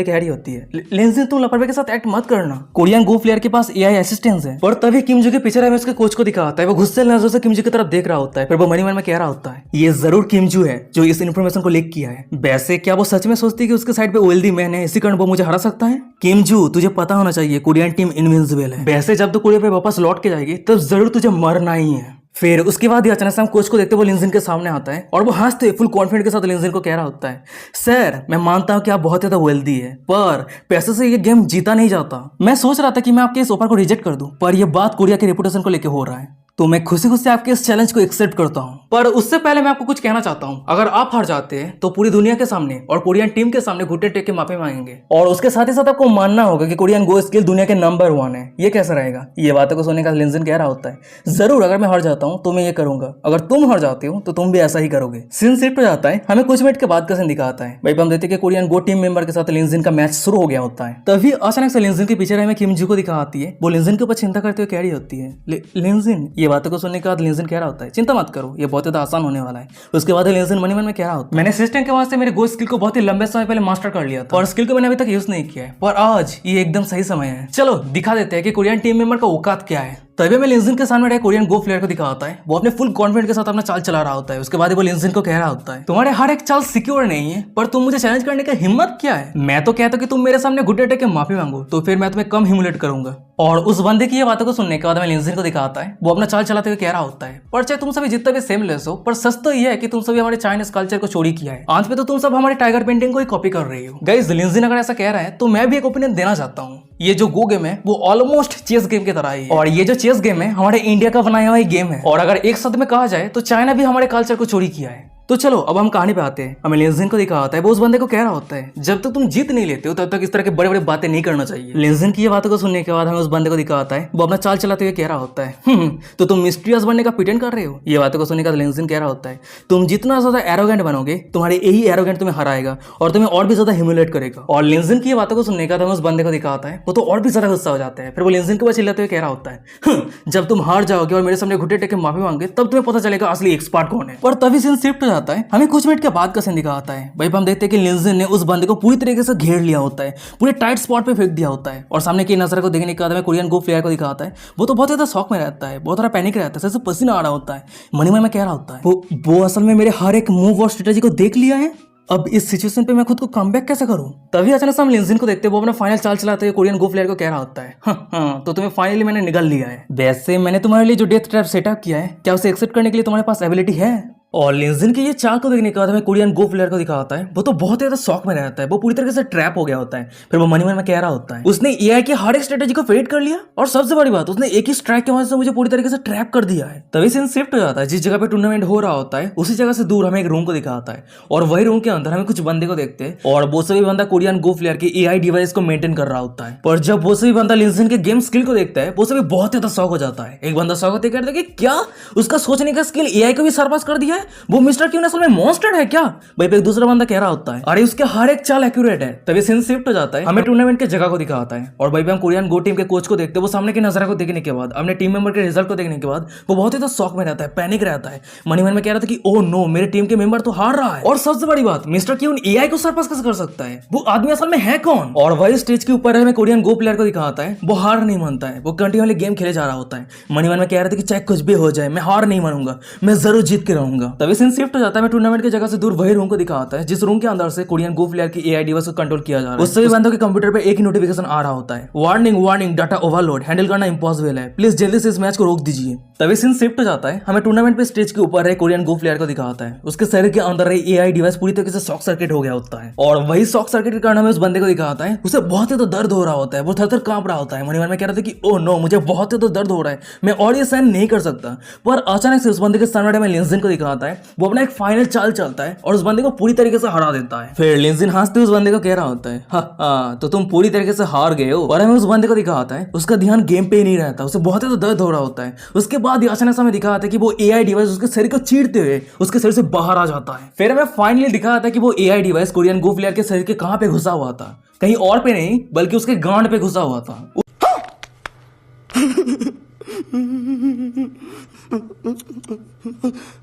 है, कह रही होती है लिनजिन तुम लापरवाही के साथ एक्ट मत करना, कोरियन गो प्लेयर के पास एआई असिस्टेंस है। पर तभी किमजू के पीछे हमें उसके कोच को दिखाता है, वो गुस्से नजरों से किमजू की तरफ देख रहा होता है। फिर वो मन में कह रहा होता है ये जरूर किमजू है जो इस इन्फॉर्मेशन को लीक किया है। वैसे क्या वो सच में सोचती है कि उसके साइड पे ओएलडी मैन है, इसी कारण वो मुझे हरा सकता है। किमजू तुझे पता होना चाहिए कोरियन टीम इनविंसिबल है, वैसे जब तू कोरिया पे वापस लौट के जाएगी तब जरूर तुझे मरना ही है। फिर उसके बाद ही अचानक से हम कोच को देखते वो लिनजिन के सामने आता है और वो हंसते फुल कॉन्फिडेंट के साथ लिनजिन को कह रहा होता है सर मैं मानता हूँ कि आप बहुत ज्यादा वेल्दी है पर पैसे से ये गेम जीता नहीं जाता। मैं सोच रहा था कि मैं आपके इस ऑफर को रिजेक्ट कर दूं पर यह बात कोरिया के रेपुटेशन को लेकर हो रहा है, तो मैं खुशी खुशी आपके इस चैलेंज को एक्सेप्ट करता हूँ। पर उससे पहले मैं आपको कुछ कहना चाहता हूँ, अगर आप हार जाते हैं तो पूरी दुनिया के सामने और कोरियन टीम के सामने घुटने टेक के माफी मांगेंगे, और उसके साथ ही साथ आपको मानना होगा कि कोरियन गो स्किल दुनिया के नंबर 1 है। ये कैसा रहेगा? ये बातों को सुनने का लिंजन कह रहा होता है, जरूर अगर मैं हार जाता हूँ तो मैं ये करूंगा, अगर तुम हार जाते हो तो तुम भी ऐसा ही करोगे। सीन शिफ्ट हो जाता है, हमें कुछ मिनट के बाद का सीन दिखाता है। भाई हम देखते हैं कि कोरियन गो टीम मेंबर के साथ लिंजन का मैच शुरू हो गया होता है। तभी अचानक से लिंजन के पीछे हमें किम जी को दिखा आती है। वो लिंजन के ऊपर चिंता करते हुए कह रही होती है, लिंजन। ये बातों को सुनने के बाद लिंजन कह रहा होता है, चिंता मत करो, ये बहुत ज्यादा आसान होने वाला है। उसके बाद लिंजन मन ही मन में कह रहा होता है, मैंने सिस्टम के वास्ते मेरे गो स्किल को बहुत ही लंबे समय पहले मास्टर कर लिया था और स्किल को मैंने अभी तक यूज नहीं किया है, पर आज ये एकदम सही समय है। चलो दिखा देते हैं कि कोरियन टीम मेंबर का औकात क्या है। तभी मैं लिंजन के सामने कोरियन गो प्लेयर को दिखा होता है। वो अपने फुल कॉन्फिडेंस के साथ अपना चाल चला रहा होता है। उसके बाद वो लिंजन को कह रहा होता है, तुम्हारे हर एक चाल सिक्योर नहीं है, पर तुम मुझे चैलेंज करने का हिम्मत क्या है? मैं तो कहता हूं कि तुम मेरे सामने घुटने टेक के माफी मांगो, तो फिर मैं तुम्हें कम ह्यूमिलेट करूंगा। और उस बंदे की ये बातों को सुनने के बाद मैं लिंजन को दिखाता है। वो अपना चाल चलाते हुए कह रहा होता है, पर चाहे तुम सभी जितना भी सेमलेस हो, पर सच तो ये है कि तुम सभी हमारे चाइनीज कल्चर को चोरी किया है। आज पे तो तुम सब हमारे टाइगर पेंटिंग को ही कॉपी कर रही हो। गाइस, लिंजन अगर ऐसा कह रहा है तो मैं भी एक ओपिनियन देना चाहता हूँ। ये जो गो गेम है वो ऑलमोस्ट चेस गेम की तरह ही है, और ये जो चेस गेम है हमारे इंडिया का बनाया हुआ गेम है, और अगर एक शब्द में कहा जाए तो चाइना भी हमारे कल्चर को चोरी किया है। तो चलो अब हम कहानी पे आते हैं। हमें लिंजन को दिखा होता है, वो उस बंदे को कह रहा होता है, जब तक तुम जीत नहीं लेते हो तब तक इस तरह के बड़े बड़े बातें नहीं करना चाहिए। लिंजन की ये बातों को सुनने के बाद हमें उस बंदे को दिखा होता है, वो अपना चाल चलाते हुए कह रहा होता है, तो तुम मिस्टीरियस बनने का प्रिटेंड कर रहे हो। ये बातों को सुनने के बाद लिंजन कह रहा होता है, तुम जितना ज्यादा एरोगेंट बनोगे, तुम्हारे यही एरोगेंट तुम्हें हराएगा और तुम्हें और भी ज्यादा ह्यूमिलेट करेगा। और लिंजन की ये बातों को सुनने के बाद हमें उस बंदे को दिखा होता है, वो तो और भी ज्यादा गुस्सा हो जाता है। फिर वो लिंजन के ऊपर चिल्लाते हुए कह रहा होता है, जब तुम हार जाओगे और मेरे सामने घुटने टेक के माफी मांगे, तब तुम्हें पता चलेगा असली एक्सपर्ट कौन है। और तभी सीन शिफ्ट हो जाता है, हमें कुछ के बाद का सीन दिखाता है। भाई हम देखते हैं कि लिंजन ने उस बंदे को पूरी तरीके से घेर लिया होता है, पूरे टाइट स्पॉट पे फेंक दिया होता है, और सामने की नजर को देखने के बाद हमें कोरियन गो प्लेयर को दिखाता है। वो तो बहुत ज्यादा शौक में रहता है, बहुत सारा पैनिक रहता है, जैसे पसीना आ रहा होता है। मनी मन में कह रहा होता है, वो असल में मेरे हर एक मूव और स्ट्रेटेजी को देख लिया है, अब इस सिचुएशन पे मैं खुद को कमबैक कैसे करूं? तभी अचानक से हम लिंजन को देखते हैं, वो अपना फाइनल चाल चलाते हुए कोरियन गो प्लेयर को कह रहा होता है, हाँ, तो तुम्हें फाइनली मैंने निगल लिया है। वैसे मैंने तुम्हारे लिए जो डेथ ट्रैप सेटअप किया है, क्या उसे एक्सेप्ट करने के लिए तुम्हारे पास एबिलिटी है? और लिंजन की ये चाल को देखने के बाद हमें कोरियन गो प्लेयर को दिखा होता है, वो तो बहुत ज्यादा शौक में रहता है, वो पूरी तरीके से ट्रैप हो गया होता है। फिर वो मनी मन में कह रहा होता है, उसने एआई की हर एक स्ट्रेटेजी को फेड कर लिया, और सबसे बड़ी बात, उसने एक ही स्ट्राइक की वजह से मुझे पूरी तरीके से ट्रैप कर दिया है। तभी सीन शिफ्ट हो जाता है, जिस जगह पे टूर्नामेंट हो रहा होता है उसी जगह से दूर हमें एक रूम को दिखाता है, और वही रूम के अंदर हमें कुछ बंदे को देखते हैं, और वो सभी बंदा कोरियन गो प्लेयर की एआई डिवाइस को मेंटेन कर रहा होता है। पर जब वो सभी बंदा लिंजन के गेम स्किल को देखता है, वो सभी बहुत ज्यादा शौक हो जाता है। एक बंदा शौक होते कहता है कि क्या उसका सोचने का स्किल एआई को भी सरपास कर दिया है, वो मिस्टर असल में मॉन्स्टर है क्या? भाई पे एक दूसरा बंदा कह रहा होता है, अरे उसके हर एक चाल एक्यूरेट है। तभी सीन शिफ्ट हो जाता है, हमें टूर्नामेंट के जगह को दिखाता है, और भाई हम कोरियन गो टीम के कोच को देखते हैं। वो सामने की नजर को देखने के बाद, अपने टीम मेंबर के रिजल्ट को देखने के बाद वो बहुत ही तो शौक में रहता है, पैनिक रहता है। मनी मन में कह रहा था कि ओह नो, मेरे टीम के मेंबर तो हार रहा है। और सबसे बड़ी बात, मिस्टर क्यून एआई को सरपास कैसे कर सकता है? वो आदमी असल में है कौन? और वही स्टेज के ऊपर हमें कोरियन गो प्लेयर को दिखाता है, वो हार नहीं मानता है, वो कंटिन्यूअसली गेम खेले जा रहा होता है। मनी मन में कह रहा था कि चाहे कुछ भी हो जाए, मैं हार नहीं मानूंगा, मैं जरूर जीत के रहूंगा। तभी सीन शिफ्ट हो जाता है, मैं टूर्नामेंट की जगह से दूर वही रूम को दिखाता है, जिस रूम के अंदर से कोरियन गो प्लेयर की एआई डिवाइस को कंट्रोल किया जा रहा है। उस सभी बंदों के कंप्यूटर पे एक ही नोटिफिकेशन आ रहा होता है, warning warning, data overload, handle करना इंपॉसिबल है, प्लीज जल्दी से इस मैच को रोक दीजिए। तभी सीन शिफ्ट हो जाता है, हमें टूर्नामेंट पे स्टेज के ऊपर है कोरियन गो प्लेयर को दिखाता है, उसके शरीर के अंदर एआई डिवाइस पूरी तरीके से शॉक सर्किट हो गया होता है, और वही शॉक सर्किट के कारण हमें उस बंदे को दिखाता है, उसे बहुत ही तो दर्द हो रहा होता है, वो थर-थर कांप रहा होता है। मनी मन में कह रहा था कि ओह नो, मुझे बहुत ही तो दर्द हो रहा है, मैं और ये सहन नहीं कर सकता। पर अचानक से उस बंदे के सामने में लिंजन को दिखाता है, वो अपना एक फाइनल चाल चलता है और उस बंदे को पूरी तरीके से हरा देता है। फिर लिंजन हंसते उस बंदे को कह रहा होता है, हाँ, तो तुम पूरी तरीके से हार गए हो। और हमें उस बंदे को दिखाता है, उसका ध्यान गेम पे ही नहीं रहता, उसे बहुत ही तो दर्द हो रहा होता है। उसके बाद अचानक से हमें दिखाता है कि वो एआई डिवाइस उसके शरीर को चीरते हुए उसके शरीर से बाहर आ जाता है। फिर हमें फाइनली दिखाता है कि वो एआई डिवाइस कोरियन गो प्लेयर के शरीर के कहां पे घुसा हुआ था, कहीं और पे नहीं बल्कि उसके गांड पे घुसा हुआ था।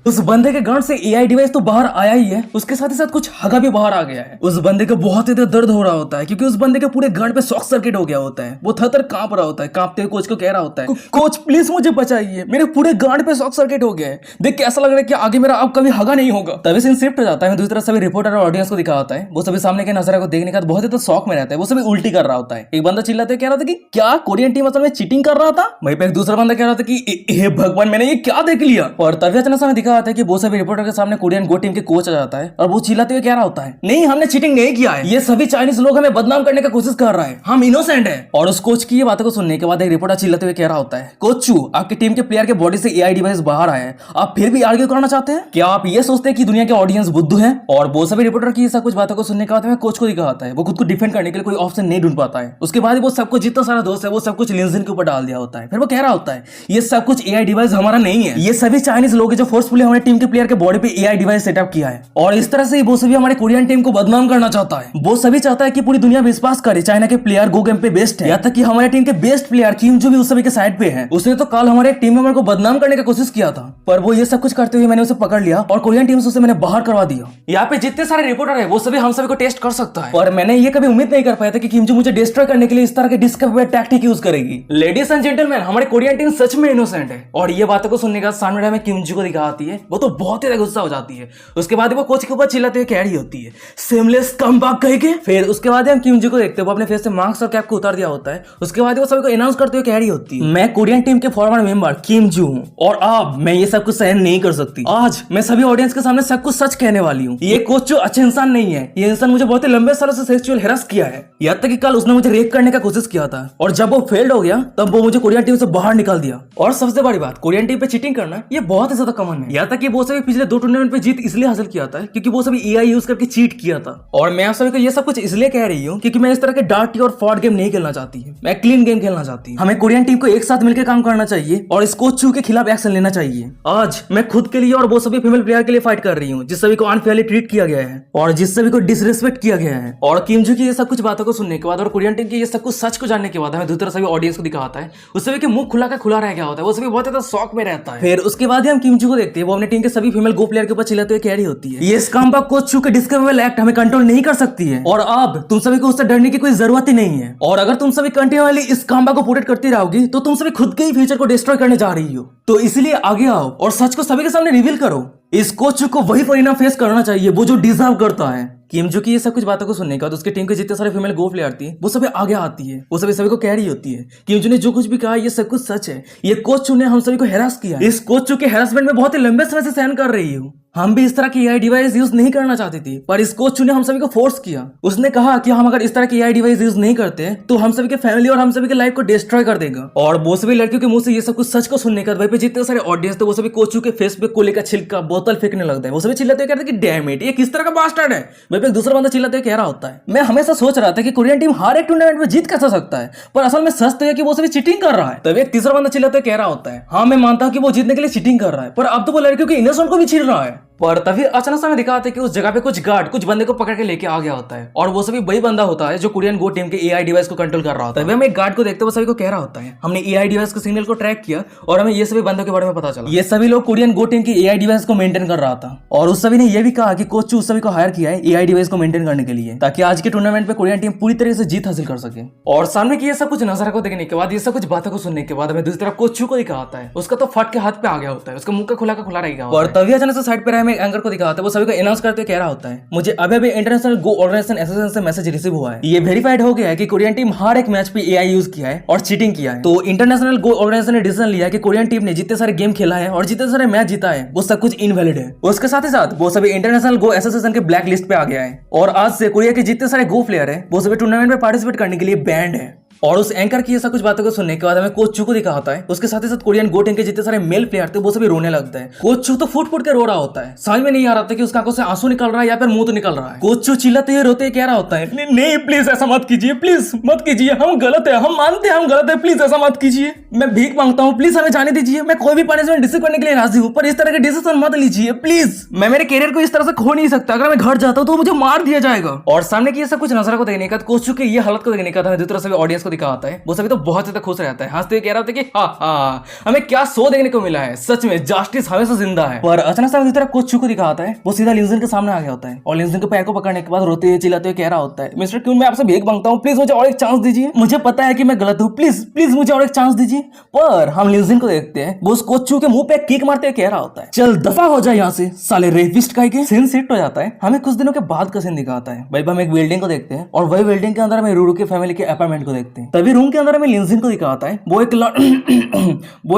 उस बंदे के गांड से एआई डिवाइस तो बाहर आया ही है, उसके साथ ही साथ कुछ हगा भी बाहर आ गया है। उस बंदे को बहुत ही दर्द हो रहा होता है, क्योंकि उस बंदे के पूरे गांड पे शॉक सर्किट हो गया होता है। वो थर-थर कांप रहा होता है, कांपते हुए कोच को कह रहा होता है, कोच प्लीज मुझे बचाइए, मेरे पूरे गांड पे शॉक सर्किट हो गया है, देख के ऐसा लग रहा है कि आगे मेरा अब कभी हगा नहीं होगा। तभी सीन शिफ्ट हो जाता है, दूसरी तरफ सभी रिपोर्टर और ऑडियंस को दिखाता है, वो सभी सामने के नजारे को देखने का बहुत ही तो शौक में रहता है, वो सभी उल्टी कर रहा होता है। एक बंदा चिल्लाते कह रहा था कि क्या कोरियन टीम असल में चीटिंग कर रहा था। वहीं पे एक दूसरा बंदा कह रहा था कि हे भगवान, मैंने ये क्या देख लिया। और तभी अचानक हमें दिखा आता है कि वो सभी रिपोर्टर के सामने कोरियन गो टीम के कोच आ जाता है और वो चिल्लाते हुए कह रहा होता है, नहीं हमने चीटिंग नहीं किया है, ये सभी चाइनीज लोग हमें बदनाम करने की कोशिश कर रहा है, हम इनोसेंट है। और उस कोच की ये बातों को सुनने के बाद एक रिपोर्टर चिल्लाते हुए कह रहा होता है, कोच चू आपकी टीम के प्लेयर के बॉडी से एआई डिवाइस बाहर आया है, आप फिर भी आर्ग्यू करना चाहते हैं? क्या आप ये सोचते हैं कि दुनिया के ऑडियंस बुद्धू है? और वो सभी रिपोर्टर की सब कुछ बातों को सुनने के बाद कोच को दिखा आता है वो खुद को डिफेंड करने के लिए कोई ऑप्शन नहीं ढूंढ पाता है। उसके बाद वो सबको जितना सारा दोस्त है वो सब कुछ लिंजन के ऊपर डाल दिया होता है। फिर वो कह रहा होता है ये सब कुछ एआई डिवाइस हमारा नहीं है, ये सभी चाइनीज लोग जो फोर्सफुली हमारे टीम के प्लेयर के बॉडी पे एआई डिवाइस सेटअप किया है और इस तरह से वो सभी हमारे कोरियन टीम को बदनाम करना चाहता है। वो सभी चाहता है कि पूरी दुनिया विश्वास करे चाइना के प्लेयर गो गेम पे बेस्ट है, यहाँ तक कि हमारे टीम के बेस्ट प्लेयर किम जो भी उस सभी के साइड पे है। उसने तो कल हमारे टीम मेंबर को बदनाम करने की कोशिश किया था, पर वो ये सब कुछ करते हुए मैंने उसे पकड़ लिया और कोरियन टीम से उसे मैंने बाहर करवा दिया। यहाँ पे जितने सारे रिपोर्टर है वो सभी हम सभी को टेस्ट कर सकता है और मैंने ये कभी उम्मीद नहीं कर पाया था कि किम जो मुझे डिस्ट्रॉय करने के लिए इस तरह के डिस्कवर टैक्टिक यूज करेगी। लेडीज एंड जेंटलमैन हमारे कोरियन टीम सच में इनोसेंट है। और ये बातों को सुनने के बाद सामने में किम जो को दिखाती है वो तो बहुत ही गुस्सा हो जाती है। उसके बाद वो कोच के ऊपर चिल्लाते हुए कह रही होती है, सेमलेस कमबैक कह के। फिर उसके बाद हम किम जो को देखते हैं वो अपने फेस से मास्क और कैप को उतार दिया होता है। उसके बाद वो सभी को अनाउंस करते हुए कह रही होती है, मैं कोरियन टीम के फॉरवर्ड मेंबर किम जू हूँ और अब मैं ये सब कुछ सहन नहीं कर सकती। आज मैं सभी ऑडियंस के सामने सब कुछ सच कहने वाली हूँ। ये कोच जो अच्छे इंसान नहीं है, ये इंसान मुझे बहुत ही लंबे सालों से सेक्सुअल हेरस किया है, यहाँ तक कि कल उसने मुझे रेप करने का कोशिश किया था और जब वो फेल्ड हो गया तब वो मुझे कोरियन टीम से बाहर निकाल दिया। और सबसे बड़ी बात, कोरियन टीम पे चीटिंग करना ये बहुत ही ज्यादा कॉमन है। यहाँ तक कि वो सभी पिछले 2 टूर्नामेंट पे जीत इसलिए हासिल किया था क्योंकि वो सभी एआई यूज करके चीट किया था। और मैं आप सभी को ये सब कुछ इसलिए कह रही हूँ क्योंकि मैं इस तरह के डार्टी और फ्रॉड गेम नहीं खेलना चाहती है, मैं क्लीन गेम खेलना चाहती हूँ। हमें कोरियन टीम को एक साथ मिलकर काम करना चाहिए और इस कोच चू के खिलाफ एक्शन लेना चाहिए। आज मैं खुद के लिए और वो सभी फीमेल प्लेयर के लिए फाइट कर रही हूँ जिस सभी को अनफेयरली ट्रीट किया गया है और जिस सभी को डिसरिस्पेक्ट किया गया है। और किम जू की ये सब कुछ बातों को सुनने के बाद और कोरियन टीम की ये सब कुछ सच को जानने के बाद हमें दूसरा सभी ऑडियंस को दिखाता है उस सभी के मुंह खुला का खुला रह गया होता है, वो सभी बहुत ज्यादा शॉक में रहता है। फिर उसके बाद हम किम जू को देखते हैं वो अपने टीम के सभी फीमेल गो प्लेयर के ऊपर चिल्लाते हुए कह रही होती है, ये स्कैम्बैक कोच चू के डिस्कवरेबल एक्ट हमें कंट्रोल नहीं कर सकती है और अब तुम सभी को उससे डरने की कोई जरूरत ही नहीं है। और अगर तुम सभी कंटिन्यूअसली इस स्कैम्बैक को प्रोटेक्ट करती रहोगी तो तुम सभी खुद के ही फ्यूचर को डिस्ट्रॉय करने जा रही हो। तो इसलिए आगे आओ और सच को सभी के सामने रिवील करो। इस कोच को वही परिणाम फेस करना चाहिए वो जो डिजर्व करता है। किम जो की ये सब कुछ बातों को सुनने के बाद उसके टीम के जितने सारे फीमेल गो प्लेयर थी वो सभी आगे आती है, वो सभी को कह रही होती है किम जो ने जो कुछ भी कहा ये सब कुछ सच है, ये कोच चू ने हम सभी को हैरास किया, इस कोच चू के हैरासमेंट में बहुत ही लंबे समय से सहन कर रही हूँ। हम भी इस तरह की एआई डिवाइस यूज नहीं करना चाहती थी पर इस कोच चू ने हम सभी को फोर्स किया। उसने कहा कि हम अगर इस तरह की एआई डिवाइस यूज नहीं करते तो हम सभी के फैमिली और हम सभी के लाइफ को डिस्ट्रॉय कर देगा। और वो सभी लड़कियों के मुंह से ये सब कुछ सच को सुनने के बाद वहीं पे जितने सारे ऑडियंस थे वो सभी कोच चू के फेस पे कोले का छिलका बोतल फेंकने लगता है। वो सभी चिल्लाते कहते हैं कि डैम इट, ये किस तरह का बास्टर्ड है। वहीं पे दूसरा बंदा चिल्लाते कह रहा होता है, मैं हमेशा सोच रहा था कि कोरियन टीम हर एक टूर्नामेंट में जीत कैसा सकता है पर असल में सच तो है कि वो सभी चीटिंग कर रहा है। तब एक तीसरा बंदा चिल्लाते कह रहा होता है, हाँ मैं मानता हूँ कि वो जीतने के लिए चीटिंग कर रहा है पर अब तो वो लड़कियों के इनोसेंट को भी छीन रहा है। पर तभी अचानक से हमें दिखाते हैं कि उस जगह पे कुछ गार्ड कुछ बंदे को पकड़ के लेके आ गया होता है और वो सभी वही बंदा होता है जो कोरियन गो टीम के एआई डिवाइस को कंट्रोल कर रहा होता है। तभी हम एक गार्ड को देखते हुए सभी को कह रहा होता है, हमने एआई डिवाइस के सिग्नल को ट्रैक किया और हमें ये सभी बंदों के बारे में पता चला। ये सभी लोग कोरियन गो टीम की एआई डिवाइस को मेंटेन कर रहा था और उस सभी ने यह भी कहा कि कोच चू उस सभी को हायर किया है एआई डिवाइस को मेंटेन करने के लिए ताकि आज के टूर्नामेंट में कोरियन टीम पूरी तरह से जीत हासिल कर सके। और सामने की ये सब कुछ नजारा को देखने के बाद ये सब कुछ बातों को सुनने के बाद हमें दूसरी तरफ कोच चू को दिखा आता है, उसका तो फट के हाथ पे आ गया होता है, उसका मुंह का खुला रहेगा। और तभी अचानक से साइड पर हमें एंकर को दिखाता है वो सभी को अनाउंस करते कह रहा होता है, मुझे अभी इंटरनेशनल गो ऑर्गेनाइजेशन एसोसिएशन से मैसेज रिसीव हुआ है, ये वेरीफाइड हो गया है कि कोरियन टीम हर एक मैच पे एआई यूज किया है और चीटिंग किया है। तो इंटरनेशनल गो ऑर्गेनाइजेशन ने डिसीजन लिया है कि कोरियन टीम ने जितने सारे गेम खेला है और जितने सारे मैच जीता है वो सब कुछ इनवैलिड है। उसके साथ ही साथ वो सभी इंटरनेशनल गो एसोसिएशन के ब्लैक लिस्ट पे आ गया है और आज से कोरिया के जितने सारे गो प्लेयर है वो सभी टूर्नामेंट में पार्टिसिपेट करने के लिए बैंड है। और उस एंकर की ये सब कुछ बातों को सुनने के बाद हमें कोच चू को दिखा होता है, उसके साथ ही साथ कोरियन गो टीम के जितने सारे मेल प्लेयर थे वो सभी रोने लगते हैं। कोच चू तो फुट के रो रहा होता है, समझ में नहीं आ रहा था कि उसका आंखों से आंसू निकल रहा है या फिर मुंह तो निकल रहा है। कोच चू चिल्लाते हुए रोते कह रहा होता है, नहीं प्लीज ऐसा मत कीजिए, प्लीज मत कीजिए, हम गलत है, हम मानते हैं हम गलत है, प्लीज ऐसा मत कीजिए, मैं भीख मांगता हूँ, प्लीज हमें जाने दीजिए, मैं कोई भी पनिशमेंट रिसीव करने के लिए राजी हूँ पर इस तरह के डिसीजन मत लीजिए प्लीज, मैं मेरे कैरियर को इस तरह से खो नहीं सकता, अगर मैं घर जाता हूँ तो मुझे मार दिया जाएगा। और सामने की ये सब कुछ नजर को देखने का कोच चू के ये हालत को देखने का था दूसरा सभी ऑडियंस को दिखाता है, वो सभी तो बहुत ज्यादा खुश रहता है, हंसते हुए कह रहा था कि हाँ हमें क्या शो देखने को मिला है, सच में जस्टिस हमेशा जिंदा है। पर अचानक से तरह कोच चू को दिखाता है वो सीधा लिंजन के सामने आ गया होता है और लिंजन के पैर को पकड़ने के बाद रोते हुए चिल्लाते हुए कह रहा होता है, मिस्टर क्यून मैं आपसे भीख मांगता हूँ, प्लीज मुझे और एक चांस दीजिए, मुझे पता है कि मैं गलत हूँ, प्लीज मुझे और एक चांस दीजिए। पर हम लिंजिन को देखते हैं वो उस कोचू के मुंह पे किक मारते हुए कह रहा होता है, चल दफा हो जाए यहाँ से साले रेपिस्ट का के। सीन सेट हो जाता है, हमें कुछ दिनों के बाद का सीन दिखाता है। भाई हम एक बिल्डिंग को देखते हैं और वही बिल्डिंग के अंदर हमें रूरू की फैमिली के अपार्टमेंट को देखते हैं। तभी रूम के अंदर हमें लिंजिन को दिखाता है, वो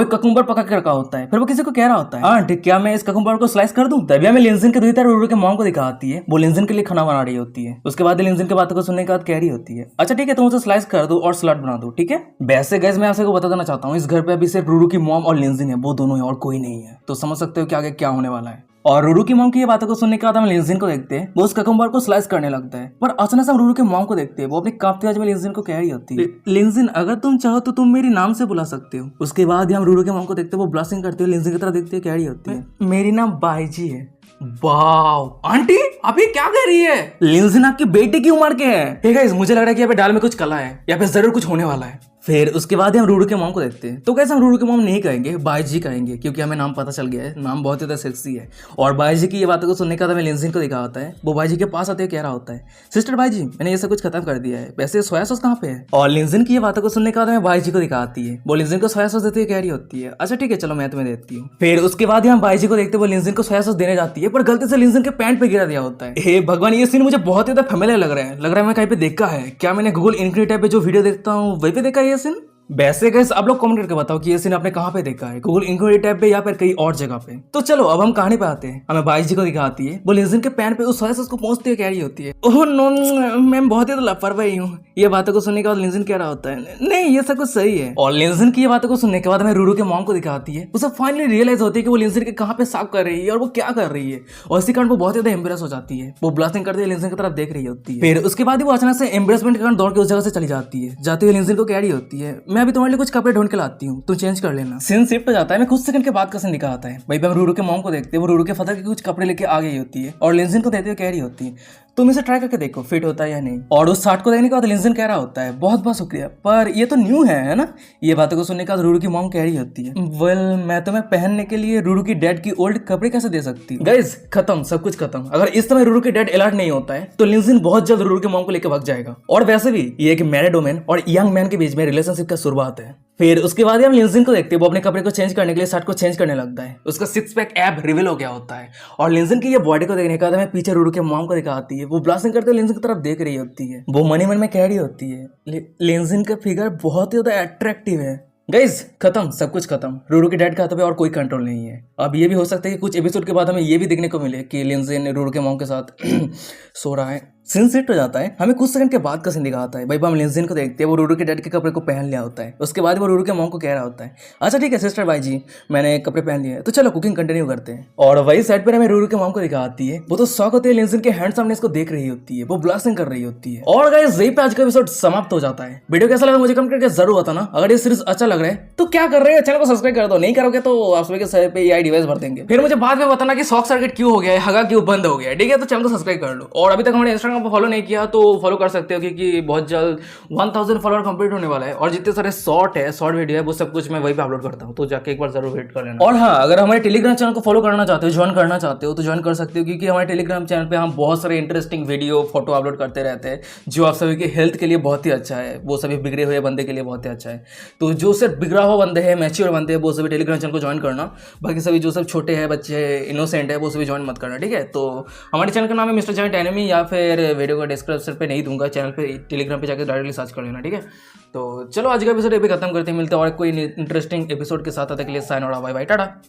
एक ककुम्बर पका के रखा होता है। फिर वो किसी को कह रहा होता है, आंट क्या मैं इस ककुम्बर को स्लाइस कर दूं? तभी हमें लिंजिन के दूसरी तरफ रूरू के मॉम को दिखाती है, वो लिंजिन के लिए खाना बना रही होती है। उसके बाद लिंजिन की बातों को सुनने के बाद कह रही होती है, अच्छा ठीक है तुम उसे स्लाइस कर दो और सलाद बना दो, ठीक है। वैसे गाइस मैं आपसे को बता देना चाहता हूँ, इस घर पे अभी सिर्फ रूरू की मॉम और लिंजिन है, वो दोनों है और कोई नहीं है। तो समझ सकते हो कि आगे क्या होने वाला है। और रूरू की मॉम की ये बातों को सुनने के बाद हम लिंजिन को देखते हैं, वो उस ककुम्बर को स्लाइस करने लगता है। पर अचानक से हम रूरू के मॉम को देखते हैं, वो अपनी कांपती आवाज में लिंजिन को कह रही होती है, लिंजिन अगर तुम चाहो तो तुम मेरी नाम से बुला सकते हो। उसके बाद हम रूरू के मॉम को देखते हैं, वो ब्लशिंग करती है, लिंजिन की तरफ देखते है, कह रही होती है, मेरी नाम बाईजी है। वाव आंटी आप ये क्या कह रही है? लिंजिन आपकी बेटी की उम्र के है। ठीक है, मुझे लग रहा है कि यहाँ पे डाल में कुछ कला है, यहाँ पे जरूर कुछ होने वाला है। फिर उसके बाद हम रूरू के मॉम को देखते हैं, तो कैसे हम रूरू के मॉम नहीं कहेंगे, बाईजी कहेंगे, क्योंकि हमें नाम पता चल गया है, नाम बहुत ज्यादा सेक्सी है। और बाईजी की ये बातों को सुनने के बाद हमें लिंजिन को दिखा होता है, वो बाईजी के पास आते हुए कह रहा होता है, सिस्टर बाईजी मैंने ये सब कुछ खत्म कर दिया है, वैसे सोया सॉस कहाँ पे है? और लिंजिन की ये बातों को सुनने के बाद हमें बाईजी को दिखाती है, वो लिंजिन को सोया सॉस देती हुई कह रही होती है, अच्छा ठीक है चलो मैं तुम्हें देती हूँ। फिर उसके बाद हम बाईजी को देखते, वो लिंजिन को सोया सॉस देने जाती है, पर गलती से लिंजिन के पैंट पे गिरा दिया होता है। हे भगवान, ये सीन मुझे बहुत ज्यादा फेमिलियर लग रहा है मैं कहीं पे देखा है क्या? मैंने गूगल इनक्री टैब पे जो वीडियो देखता हूँ वहीं पे देखा है ये सीन। वैसे गाइस आप लोग कमेंट करके बताओ कि ये सीन आपने कहाँ पे देखा है, गूगल इंक्वायरी टैब पे या फिर कहीं और जगह पे। तो चलो अब हम कहानी पे आते हैं। हमें बाईजी को दिखाती है, वो लिंजिन के पैन पे उस सोया सॉस को पहुंचते हुए कह रही होती है, ओह नो मैं बहुत ही लापरवाही हूँ। ये बातों को सुनने के बाद लिंजिन कह रहा होता है, नहीं ये सब कुछ सही है। और लिंजिन की ये बातों को सुनने के बाद हमें रूरू के मॉम को दिखाती है, उसे फाइनली रियलाइज होती है कि वो लिंजिन के कहाँ पे साफ कर रही है और वो क्या कर रही है। और इसी कारण वो बहुत ज्यादा एम्ब्रेस हो जाती है, वो ब्लास्टिंग करते हुए लिंजिन की तरफ देख रही होती है। फिर उसके बाद वो अचानक से एम्ब्रेसमेंट के कारण दौड़ के उस जगह से चली जाती है। जाते हुए लिंजिन को कह रही होती है, मैं अभी तुम्हारे लिए कुछ कपड़े ढूंढ के लाती हूँ, तू चेंज कर लेना। सीन शिफ्ट हो जाता है, मैं कुछ सेकंड के बाद का सीन दिखाता है। वहीं पे हम रूरू के मॉम को देखते हैं, वो रूरू के फादर के कुछ कपड़े लेके आ गई होती है और लिंजिन को देते हुए कह रही होती है, तुम इसे ट्राई करके देखो फिट होता है या नहीं। और उस शर्ट को देखने के बाद लिंजिन कह रहा होता है, बहुत बहुत शुक्रिया, पर ये तो न्यू है ना। ये बातों को सुनने के बाद रूरू की मॉम कह रही होती है, वेल मैं तुम्हें पहनने के लिए रूरू की डैड की ओल्ड कपड़े कैसे दे सकती हूँ। गाइस खत्म, सब कुछ खत्म। अगर इस समय रूरू की डैड अलर्ट नहीं होता है तो लिंजिन बहुत जल्द रूरू की मॉम को लेकर भाग जाएगा। और वैसे भी ये एक मैरिड वुमेन और यंग मैन के बीच में रिलेशनशिप का शुरुआत है। फिर उसके बाद हम लिंजिन को देखते हैं, वो अपने कपड़े को चेंज करने के लिए शर्ट को चेंज करने लगता है। उसका सिक्स पैक एब रिवील हो गया होता है। और लिंजिन की ये बॉडी को देखने के बाद हमें पीछे रूरू के मॉम को दिखाती है, वो ब्लास्टिंग करते हुए लिंजिन की तरफ देख रही होती है। वो मन ही मन में कह रही होती है, लिंजिन का फिगर बहुत ही ज्यादा अट्रैक्टिव है। गाइस खत्म, सब कुछ खत्म। रूरू के डैड के हाथों पे और कोई कंट्रोल नहीं है। अब ये भी हो सकता है कि कुछ एपिसोड के बाद हमें ये भी देखने को मिले कि लिंजिन रूरू के मॉम के साथ सो रहा है। सीन सेट हो जाता है, हमें कुछ सेकंड के बाद का सीन दिखाता है। भाई हम लिंजिन को देखते हैं, वो रूरू के डैड के कपड़े को पहन लिया होता है। उसके बाद वो रूरू के मॉम को कह रहा होता है, अच्छा ठीक है सिस्टर बाईजी मैंने कपड़े पहन लिए, तो चलो कुकिंग कंटिन्यू करते हैं। और वही साइड पर हमें रूरू के मॉम को दिखाती है, वो तो शॉक होती है, लिंजिन के हैंडसमनेस को देख रही होती है, वो ब्लास्टिंग कर रही होती है। और गाइस यही पे आज का एपिसोड समाप्त हो जाता है। वीडियो कैसा लगा मुझे कमेंट करके जरूर बताना। अगर ये सीरीज अच्छा लग रहा है तो क्या कर रहे हैं, चैनल को सब्सक्राइब कर दो, नहीं करोगे तो आप सभी के सर पे AI डिवाइस भर देंगे। फिर मुझे बाद में बताना कि शॉक सर्किट क्यों हो गया है, हगा क्यों बंद हो गया, ठीक है। तो चैनल को सब्सक्राइब कर लो। और अभी तक हमारे इंस्टाग्राम पर फॉलो नहीं किया तो फॉलो कर सकते हो, क्योंकि बहुत जल्द 1000 फॉलोअर कंप्लीट होने वाला है। और जितने सारे शॉर्ट वीडियो है वो सब कुछ मैं वहीं पे अपलोड करता हूँ, तो जाके एक बार जरूर वेट कर लेना। और हाँ, अगर हमारे टेलीग्राम चैनल को फॉलो करना चाहते हो, ज्वाइन करना चाहते हो तो ज्वाइन कर सकते हो, क्योंकि हमारे टेलीग्राम चैनल पे हम बहुत सारे इंटरेस्टिंग वीडियो फोटो अपलोड करते रहते हैं, जो आप सभी के हेल्थ के लिए बहुत ही अच्छा है, वो सभी बिगड़े हुए बंदे के लिए बहुत ही अच्छा है। तो जो सिर्फ बिगड़ा हुआ बंदे हैं, मैच्योर बंदे हैं, वो सभी टेलीग्राम चैनल को ज्वाइन करना। बाकी सभी जो सब छोटे हैं, बच्चे इनोसेंट है, वो सभी ज्वाइन मत करना, ठीक है। तो हमारे चैनल का नाम है मिस्टर जाइंट एनिमी, या फिर वीडियो का डिस्क्रिप्शन पे नहीं दूंगा, चैनल पे टेलीग्राम पे जाकर डायरेक्टली सर्च कर लेना, ठीक है। तो चलो आज का एपिसोड ये भी खत्म करते हैं, मिलते हैं और कोई इंटरेस्टिंग एपिसोड के साथ। तब तक के लिए साइन और बाय बाय, टाटा।